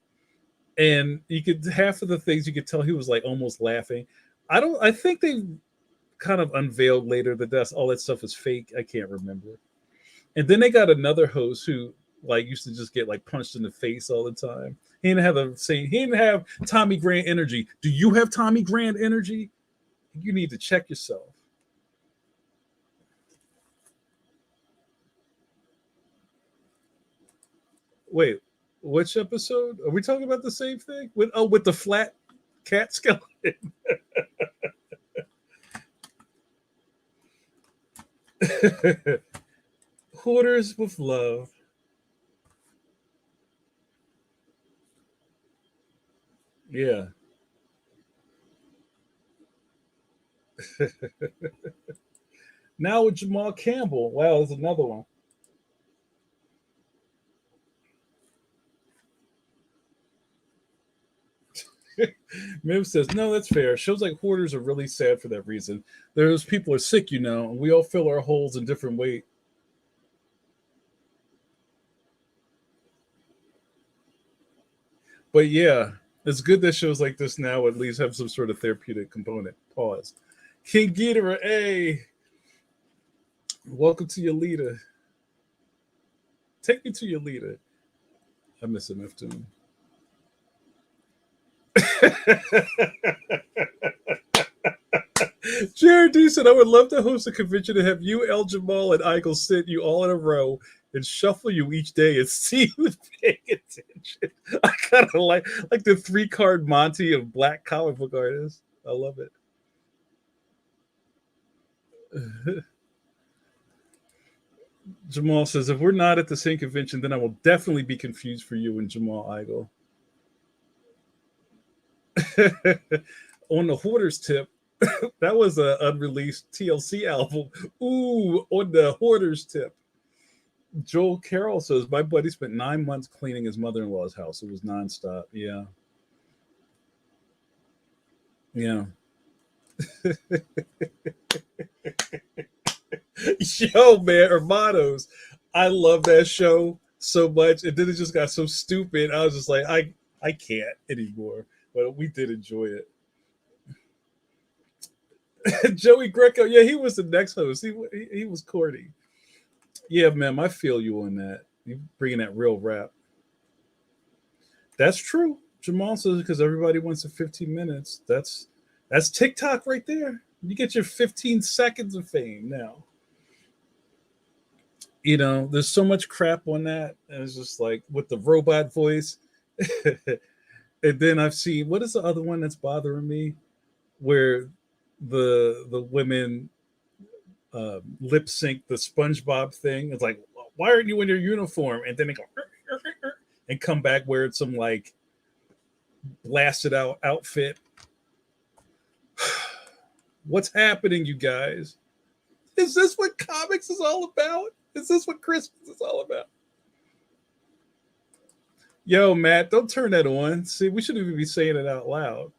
And half of the things you could tell he was like almost laughing. I think they kind of unveiled later that that's all that stuff is fake. I can't remember. And then they got another host who like used to just get like punched in the face all the time. He didn't have the same. He didn't have Tommy Grant energy. Do you have Tommy Grant energy? You need to check yourself. Wait, which episode? Are we talking about the same thing? With the flat cat skeleton? Hoarders with love. Yeah. Now with Jamal Campbell. Wow, there's another one. Miv says, no, that's fair. Shows like Hoarders are really sad for that reason. Those people are sick, and we all fill our holes in different ways. But yeah, it's good that shows like this now at least have some sort of therapeutic component. Pause. King Ghidorah, hey, welcome to your leader. Take me to your leader. I miss him, Neptune. Jared D said, I would love to host a convention and have you, El Jamal, and Eichel sit you all in a row and shuffle you each day and see who's paying attention. I kind of like the 3-card Monty of black comic book artists. I love it. Jamal says, if we're not at the same convention, then I will definitely be confused for you and Jamal Eichel. On the Hoarders tip, that was an unreleased TLC album. Ooh, on the Hoarders tip. Joel Carroll says, my buddy spent 9 months cleaning his mother-in-law's house. It was nonstop. Yeah. Yeah. Yo, man, Hermanos. I love that show so much. And then it just got so stupid. I was just like, I can't anymore. But we did enjoy it. Joey Greco, yeah, he was the next host. He was corny. Yeah, man, I feel you on that. You bringing that real rap. That's true. Jamal says because everybody wants a 15 minutes. That's TikTok right there. You get your 15 seconds of fame now. There's so much crap on that. And it's just like with the robot voice. And then I've seen what is the other one that's bothering me? Where the women lip sync the SpongeBob thing. It's like, why aren't you in your uniform? And then they go and come back wearing some like blasted out outfit. What's happening, you guys? Is this what comics is all about? Is this what Christmas is all about? Yo, Matt, don't turn that on. See, we shouldn't even be saying it out loud.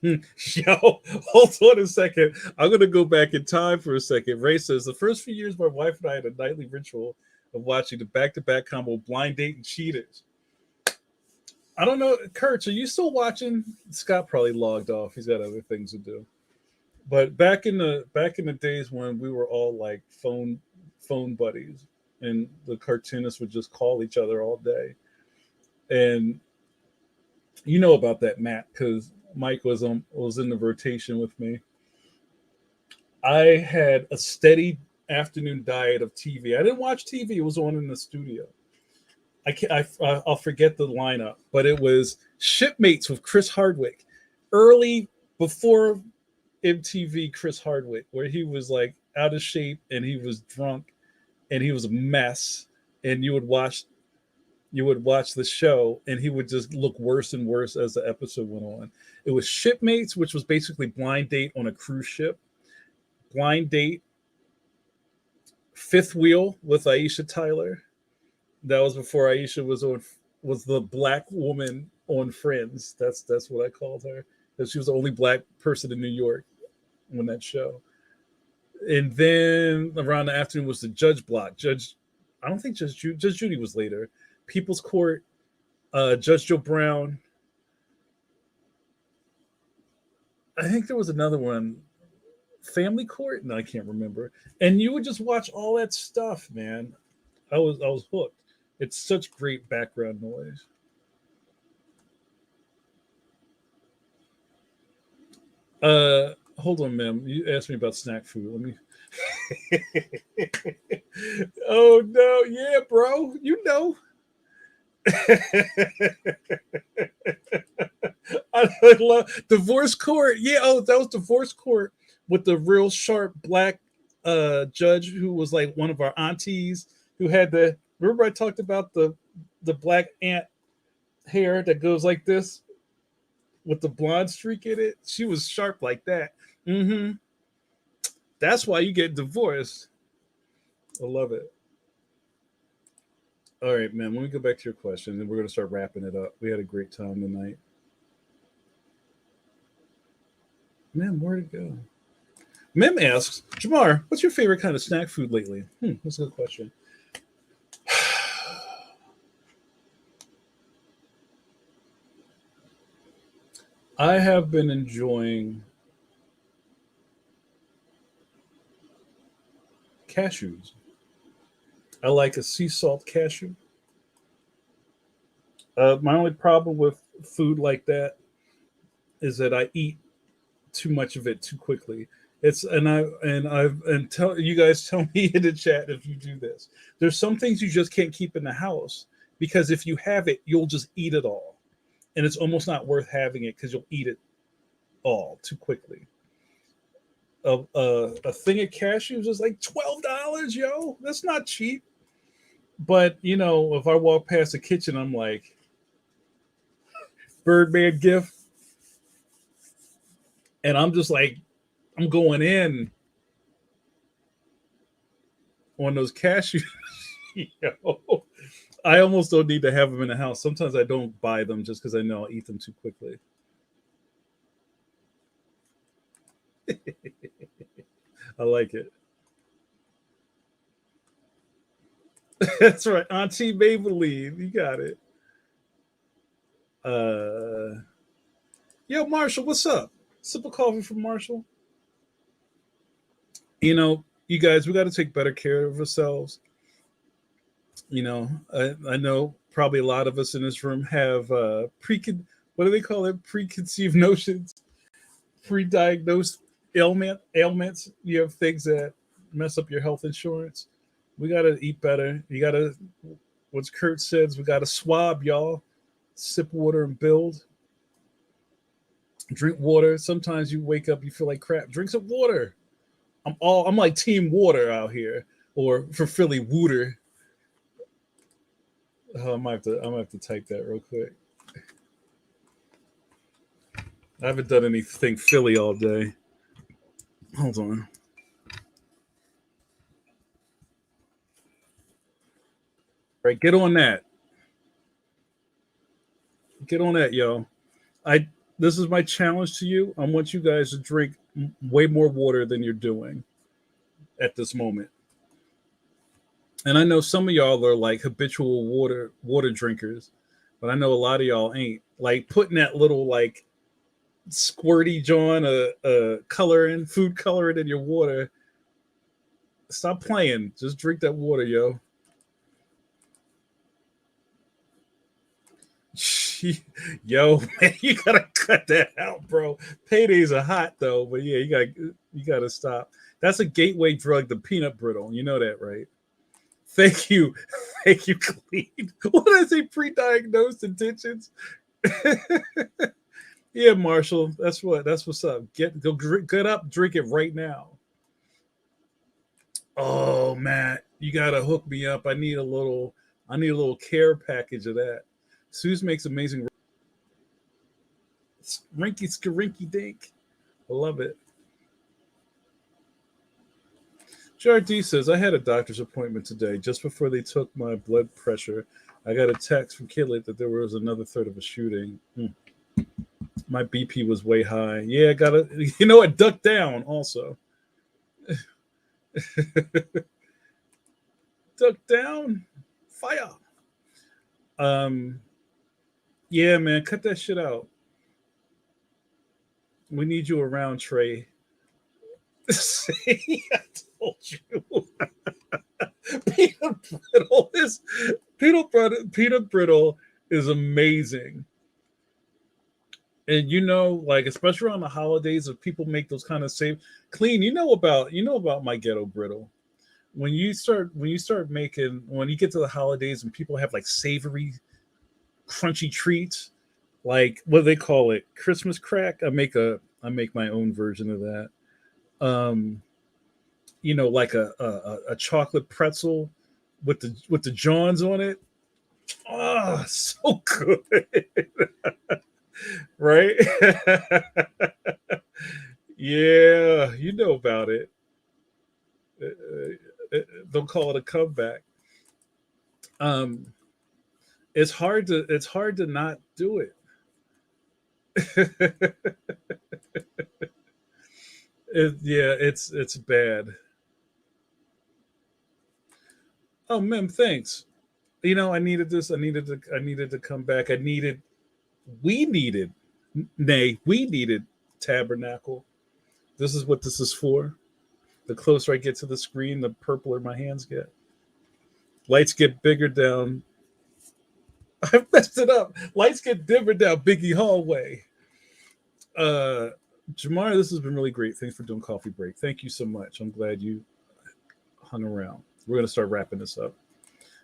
Yo, hold on a second. I'm going to go back in time for a second. Ray says, the first few years, my wife and I had a nightly ritual of watching the back-to-back combo Blind Date and Cheaters. I don't know. Kurtz, are you still watching? Scott probably logged off. He's got other things to do. But back in the days when we were all like phone buddies and the cartoonists would just call each other all day. And you know about that, Matt, because Mike was in the rotation with me. I had a steady afternoon diet of TV. I didn't watch TV; it was on in the studio. I'll forget the lineup, but it was Shipmates with Chris Hardwick, early before MTV. Chris Hardwick, where he was like out of shape and he was drunk and he was a mess, and you would watch the show and he would just look worse and worse as the episode went on. It was Shipmates, which was basically Blind Date on a cruise ship. Blind Date, Fifth Wheel with Aisha Tyler. That was before Aisha was the black woman on Friends. That's what I called her, because she was the only black person in New York on that show. And then around the afternoon was the Judge Block. I don't think Judge Judy was later. People's Court, Judge Joe Brown, I think there was another one, Family Court. No, I can't remember. And you would just watch all that stuff, man. I was hooked. It's such great background noise. Hold on, ma'am. You asked me about snack food. Let me. Oh no, yeah, bro. You know. I love divorce court. Yeah, oh, that was divorce court with the real sharp black judge who was like one of our aunties who had the. Remember I talked about the black ant hair that goes like this with the blonde streak in it. She was sharp like that. Hmm. That's why you get divorced. I love it. All right, man. Let me go back to your question, and we're gonna start wrapping it up. We had a great time tonight, man. Where'd it go? Mem asks, Jamar, what's your favorite kind of snack food lately? That's a good question. I have been enjoying cashews. I like a sea salt cashew. My only problem with food like that is that I eat too much of it too quickly. It's and tell you guys tell me in the chat if you do this. There's some things you just can't keep in the house because if you have it, you'll just eat it all, and it's almost not worth having it because you'll eat it all too quickly. A thing of cashews is like $12, yo. That's not cheap. But if I walk past the kitchen, I'm like, Birdman gift, and I'm just like, I'm going in on those cashews. Yo. I almost don't need to have them in the house. Sometimes I don't buy them just because I know I'll eat them too quickly. I like it. That's right, Auntie Maybelline. You got it. Uh, Yo, Marshall, what's up? Sip of coffee from Marshall. You guys, we got to take better care of ourselves. I know probably a lot of us in this room have what do they call it? Preconceived notions, pre-diagnosed ailments. You have things that mess up your health insurance. We got to eat better. You got to, what Kurt says, we got to swab, y'all. Sip water and build. Drink water. Sometimes you wake up, you feel like crap. Drink some water. I'm like team water out here, or for Philly, water. Oh, I'm gonna have to type that real quick. I haven't done anything Philly all day. Hold on. All right, get on that. Get on that, yo. I This is my challenge to you. I want you guys to drink way more water than you're doing at this moment. And I know some of y'all are like habitual water drinkers, but I know a lot of y'all ain't. Like putting that little like squirty John coloring food coloring in your water. Stop playing. Just drink that water, yo. Yo, man, you gotta cut that out, bro. Paydays are hot though, but yeah, you gotta stop. That's a gateway drug, the peanut brittle. You know that, right? Thank you, thank you, Clean. What did I say? Pre-diagnosed intentions. Yeah, Marshall. That's what's up. Get up, drink it right now. Oh man, you gotta hook me up. I need a little care package of that. Suze makes amazing rinky scarinky dink. I love it. JRD says I had a doctor's appointment today. Just before they took my blood pressure, I got a text from Kidlit that there was another threat of a shooting. My BP was way high. Yeah, I gotta I ducked down also. Duck down. Fire. Um yeah, man, cut that shit out. We need you around, Trey. See, I told you. peanut brittle is peanut brittle is amazing. And like especially around the holidays, if people make those kind of save clean, you know about my ghetto brittle. When you start making when you get to the holidays and people have like savory, crunchy treats, like what do they call it, Christmas crack. I make my own version of that. Um, like a chocolate pretzel with the Johns on it. Oh, so good, right? Yeah, you know about it. Don't call it a comeback. Um, it's hard to not do it. Yeah, it's bad. Oh, Mem, thanks. I needed this. I needed to come back. We needed Tabernacle. This is what this is for. The closer I get to the screen, the purpler my hands get. Lights get bigger down. I messed it up. Lights get dimmer down Biggie Hallway. Uh, Jamar, this has been really great. Thanks for doing coffee break. Thank you so much. I'm glad you hung around. We're gonna start wrapping this up.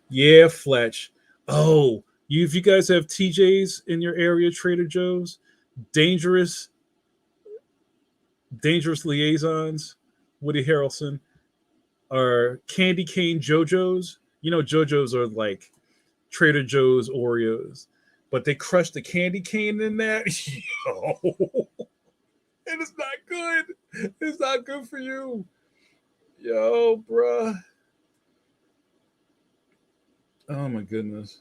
Yeah, Fletch. Oh, if you guys have TJs in your area, Trader Joe's, dangerous, dangerous liaisons, Woody Harrelson, are candy cane JoJo's. JoJo's are like Trader Joe's Oreos, but they crush the candy cane in that. Yo, and it's not good. It's not good for you. Yo, bruh. Oh my goodness.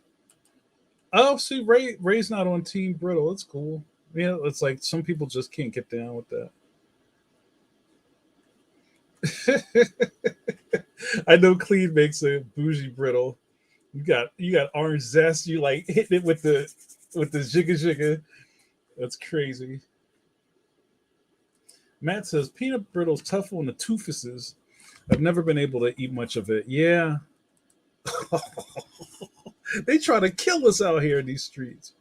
Oh, see, Ray's not on Team Brittle. That's cool. Yeah, it's like some people just can't get down with that. I know Clean makes a bougie brittle. You got orange zest. You like hitting it with the jigga jigga. That's crazy. Matt says peanut brittle's tough on the toofuses. I've never been able to eat much of it. Yeah, they try to kill us out here in these streets.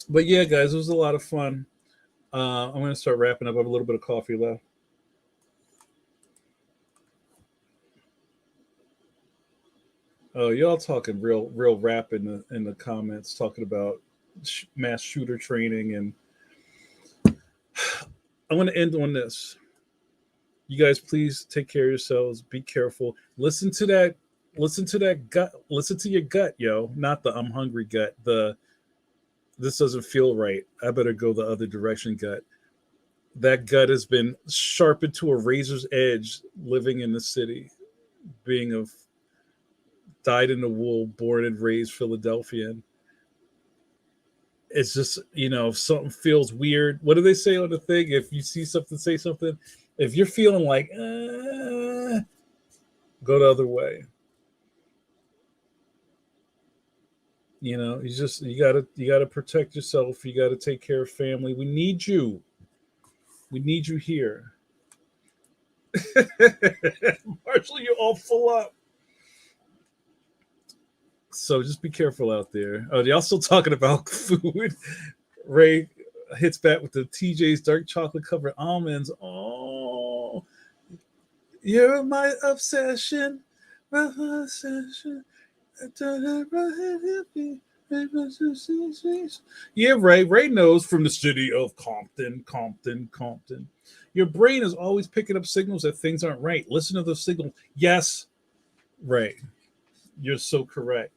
But yeah, guys, it was a lot of fun. I'm gonna start wrapping up. I have a little bit of coffee left. Oh, y'all talking real rap in the comments, talking about mass shooter training, and I want to end on this. You guys, please take care of yourselves. Be careful. Listen to that. Listen to that gut. Listen to your gut, yo. Not the I'm hungry gut. The this doesn't feel right. I better go the other direction gut. That gut has been sharpened to a razor's edge living in the city, being a dyed in the wool, born and raised Philadelphian. It's just, if something feels weird, what do they say on the thing? If you see something, say something. If you're feeling like, go the other way. You gotta protect yourself. You gotta take care of family. We need you. We need you here. Marshall, you're all full up. So just be careful out there. Oh, y'all still talking about food? Ray hits back with the TJ's dark chocolate covered almonds. Oh, you're my obsession. My obsession. Yeah, Ray. Ray knows from the city of Compton, Compton, Compton. Your brain is always picking up signals that things aren't right. Listen to the signal. Yes, Ray, you're so correct.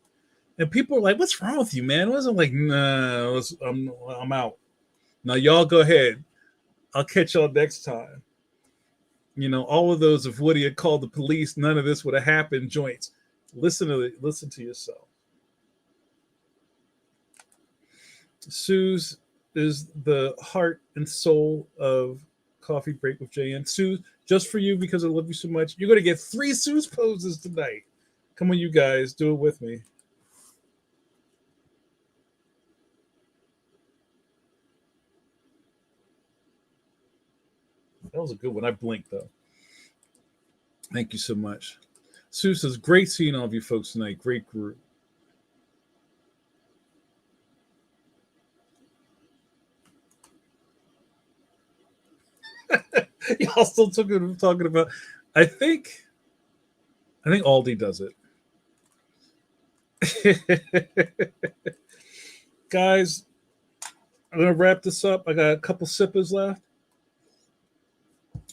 And people are like, "What's wrong with you, man?" I wasn't like, "Nah, I'm out." Now y'all go ahead. I'll catch y'all next time. All of those, if Woody had called the police, none of this would have happened. Joints. Listen to yourself. Sue's is the heart and soul of Coffee Break with JN. Sue, just for you because I love you so much, you're gonna get 3 Sue's poses tonight. Come on, you guys, do it with me. That was a good one. I blinked though. Thank you so much. Sue says, great seeing all of you folks tonight. Great group. Y'all still talking about. I think Aldi does it. Guys, I'm gonna wrap this up. I got a couple sippers left.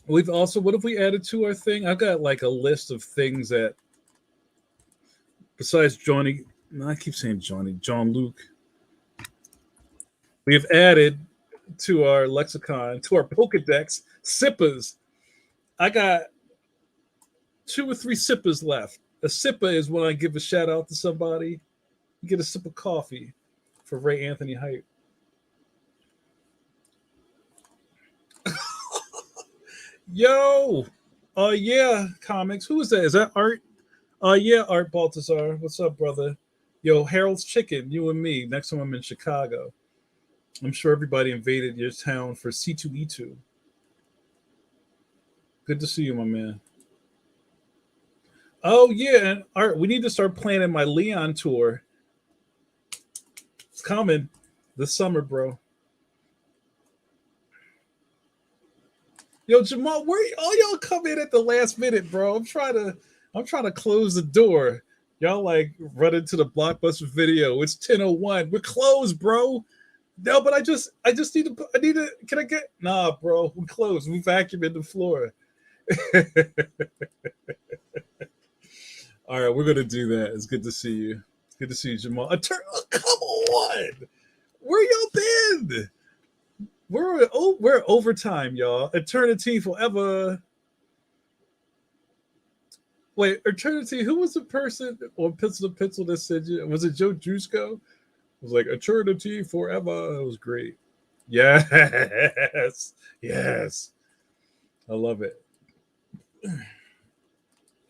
We've also, what have we added to our thing? I've got like a list of things that, besides Johnny, no, I keep saying Johnny, John Luke, we have added to our lexicon, to our Pokedex, sippers. I got 2 or 3 sippers left. A sipper is when I give a shout out to somebody. You get a sip of coffee for Ray Anthony Hype. Yo, yeah, comics. Who is that? Is that Art? Yeah, Art Baltazar. What's up, brother? Yo, Harold's Chicken, you and me. Next time I'm in Chicago. I'm sure everybody invaded your town for C2E2. Good to see you, my man. Oh, yeah, and Art, we need to start planning my Leon tour. It's coming this summer, bro. Yo, Jamal, where all y'all come in at the last minute, bro? I'm trying to close the door. Y'all like run into the Blockbuster Video. It's 10:01. We're closed, bro. No, but I just need to can I get nah, bro? We're closed. We vacuumed the floor. All right, we're gonna do that. It's good to see you. It's good to see you, Jamal. Come on. Where y'all been? We're overtime, y'all. Eternity forever. Wait, Eternity, who was the person on Pencil to Pencil that said you? Was it Joe Jusko? It was like Eternity forever. It was great. Yes. Yes. I love it. All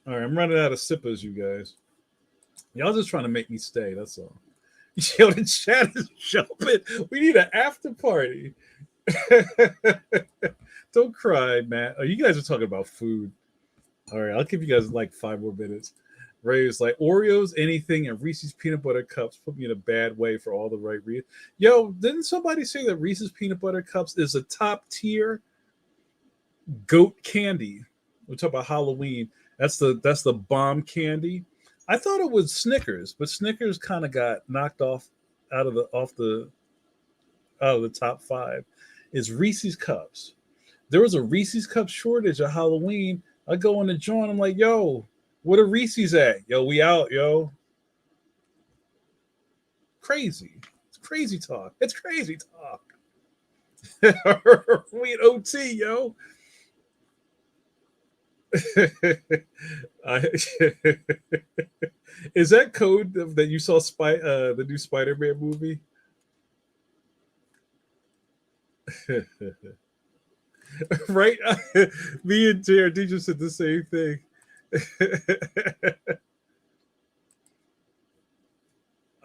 right, I'm running out of sippers, you guys. Y'all just trying to make me stay, that's all. Yo, the chat is jumping. We need an after party. Don't cry, Matt. Oh, you guys are talking about food. All right, I'll give you guys like 5 more minutes. Ray is like, Oreos, anything, and Reese's peanut butter cups put me in a bad way for all the right reasons. Yo, didn't somebody say that Reese's peanut butter cups is a top tier goat candy? We're talking about Halloween. That's the bomb candy. I thought it was Snickers, but Snickers kind of got knocked off out of the top 5. Is Reese's cups. There was a Reese's cup shortage at Halloween. I go on the joint. I'm like, yo, what are Reese's at? Yo, we out, yo. Crazy. It's crazy talk. It's crazy talk. We at OT, yo. Is that code that you saw the new Spider-Man movie? Right? Me and JRD just said the same thing.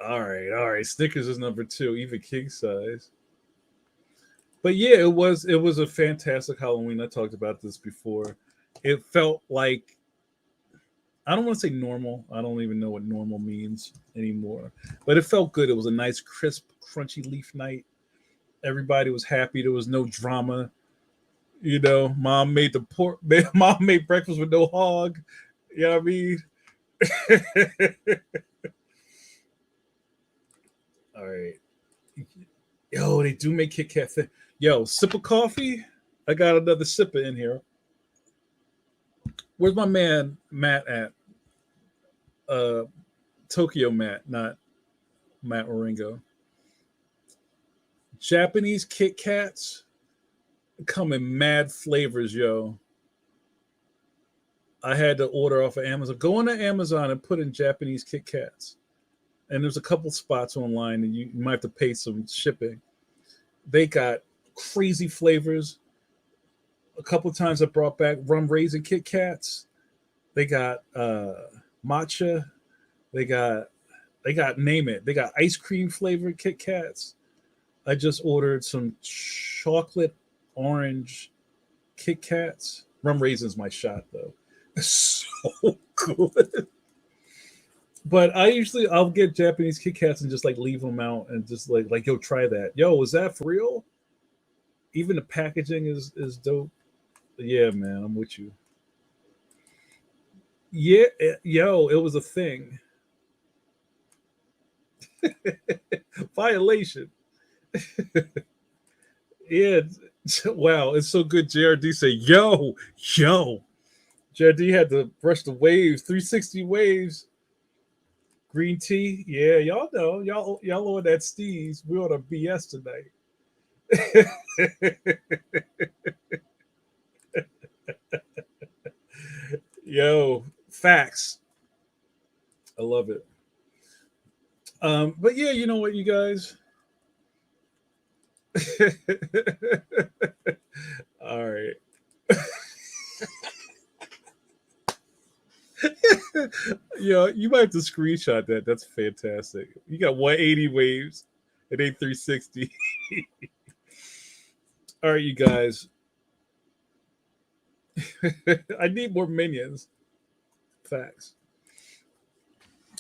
All right. Snickers is number 2, even king size. But yeah, it was a fantastic Halloween. I talked about this before. It felt like, I don't want to say normal. I don't even know what normal means anymore. But it felt good. It was a nice, crisp, crunchy leaf night. Everybody was happy. There was no drama. You know, mom made mom made breakfast with no hog. You know what I mean? All right. Yo, they do make Kitkat. Yo, sip of coffee. I got another sipper in here. Where's my man Matt at? Tokyo Matt, not Matt Oringo. Japanese Kit Kats come in mad flavors, yo. I had to order off of Amazon. Go on to Amazon and put in Japanese Kit Kats. And there's a couple spots online, and you might have to pay some shipping. They got crazy flavors. A couple of times I brought back rum raisin Kit Kats. They got matcha. They got name it. They got ice cream flavored Kit Kats. I just ordered some chocolate orange Kitkats. Rum raisins my shot though. So good. But I'll get Japanese Kit Kats and just like leave them out and just like yo, try that. Yo, is that for real? Even the packaging is dope. Yeah, man, I'm with you. Yeah, yo, it was a thing. Violation. Yeah, wow, it's so good. JRD say, yo. JRD had to brush the waves, 360 waves. Green tea, yeah, y'all know, y'all on that steez. We on a BS tonight. Yo, facts. I love it. But yeah, you know what, you guys. All right. Yo, you might have to screenshot that. That's fantastic. You got 180 waves. It ain't 360. All right, you guys. I need more minions. Facts.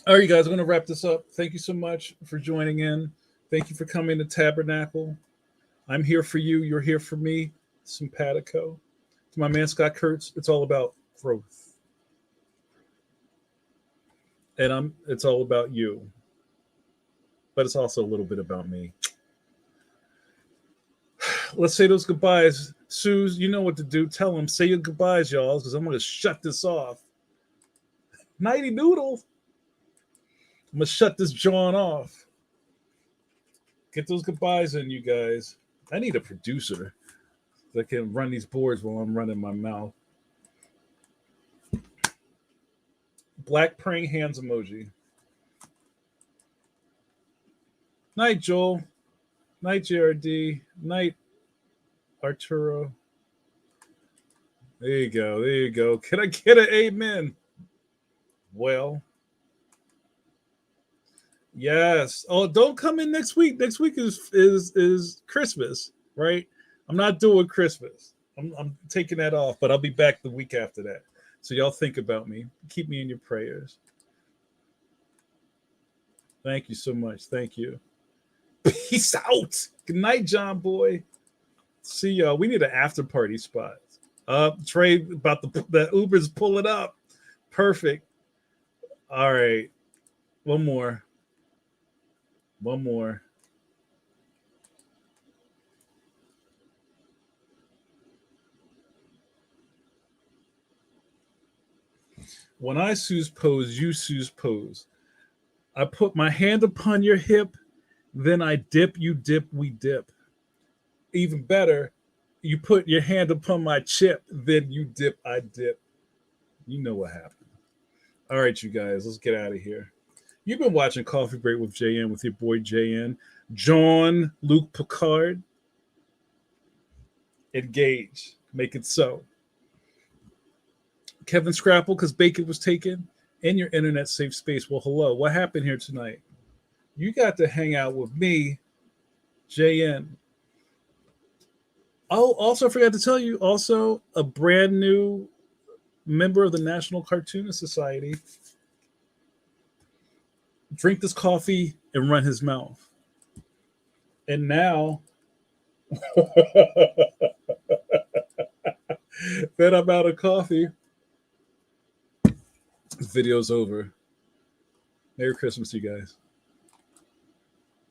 All right, you guys, I'm going to wrap this up. Thank you so much for joining in. Thank you for coming to Tabernacle. I'm here for you. You're here for me. Simpatico. To my man Scott Kurtz, it's all about growth. And it's all about you. But it's also a little bit about me. Let's say those goodbyes. Suze, you know what to do. Tell them, say your goodbyes, y'all, because I'm going to shut this off. Nighty noodle. I'm going to shut this John off. Get those goodbyes in, you guys. I need a producer that can run these boards while I'm running my mouth. Black praying hands emoji. Night, Joel. Night, JRD. Night, Arturo. There you go. There you go. Can I get an amen? Well, yes. Oh, don't come in next week. Next week is Christmas, right? I'm not doing Christmas. I'm taking that off, but I'll be back the week after that. So y'all think about me. Keep me in your prayers. Thank you so much. Thank you. Peace out. Good night, John Boy. See y'all. We need an after party spot. Trey, about the Uber's pulling up. Perfect. All right. One more. One more. When I Sue's pose, you Sue's pose. I put my hand upon your hip, then I dip, you dip, we dip. Even better, you put your hand upon my chip, then you dip, I dip. You know what happened. All right, you guys, let's get out of here. You've been watching Coffee Break with JN with your boy JN, John Luke Picard. Engage. Make it so. Kevin Scrapple, because bacon was taken in your internet safe space. Well, hello. What happened here tonight? You got to hang out with me, JN. Oh, also, I forgot to tell you, also a brand new member of the National Cartoonist Society. Drink this coffee and run his mouth. And now that I'm out of coffee, this video's over. Merry Christmas, you guys.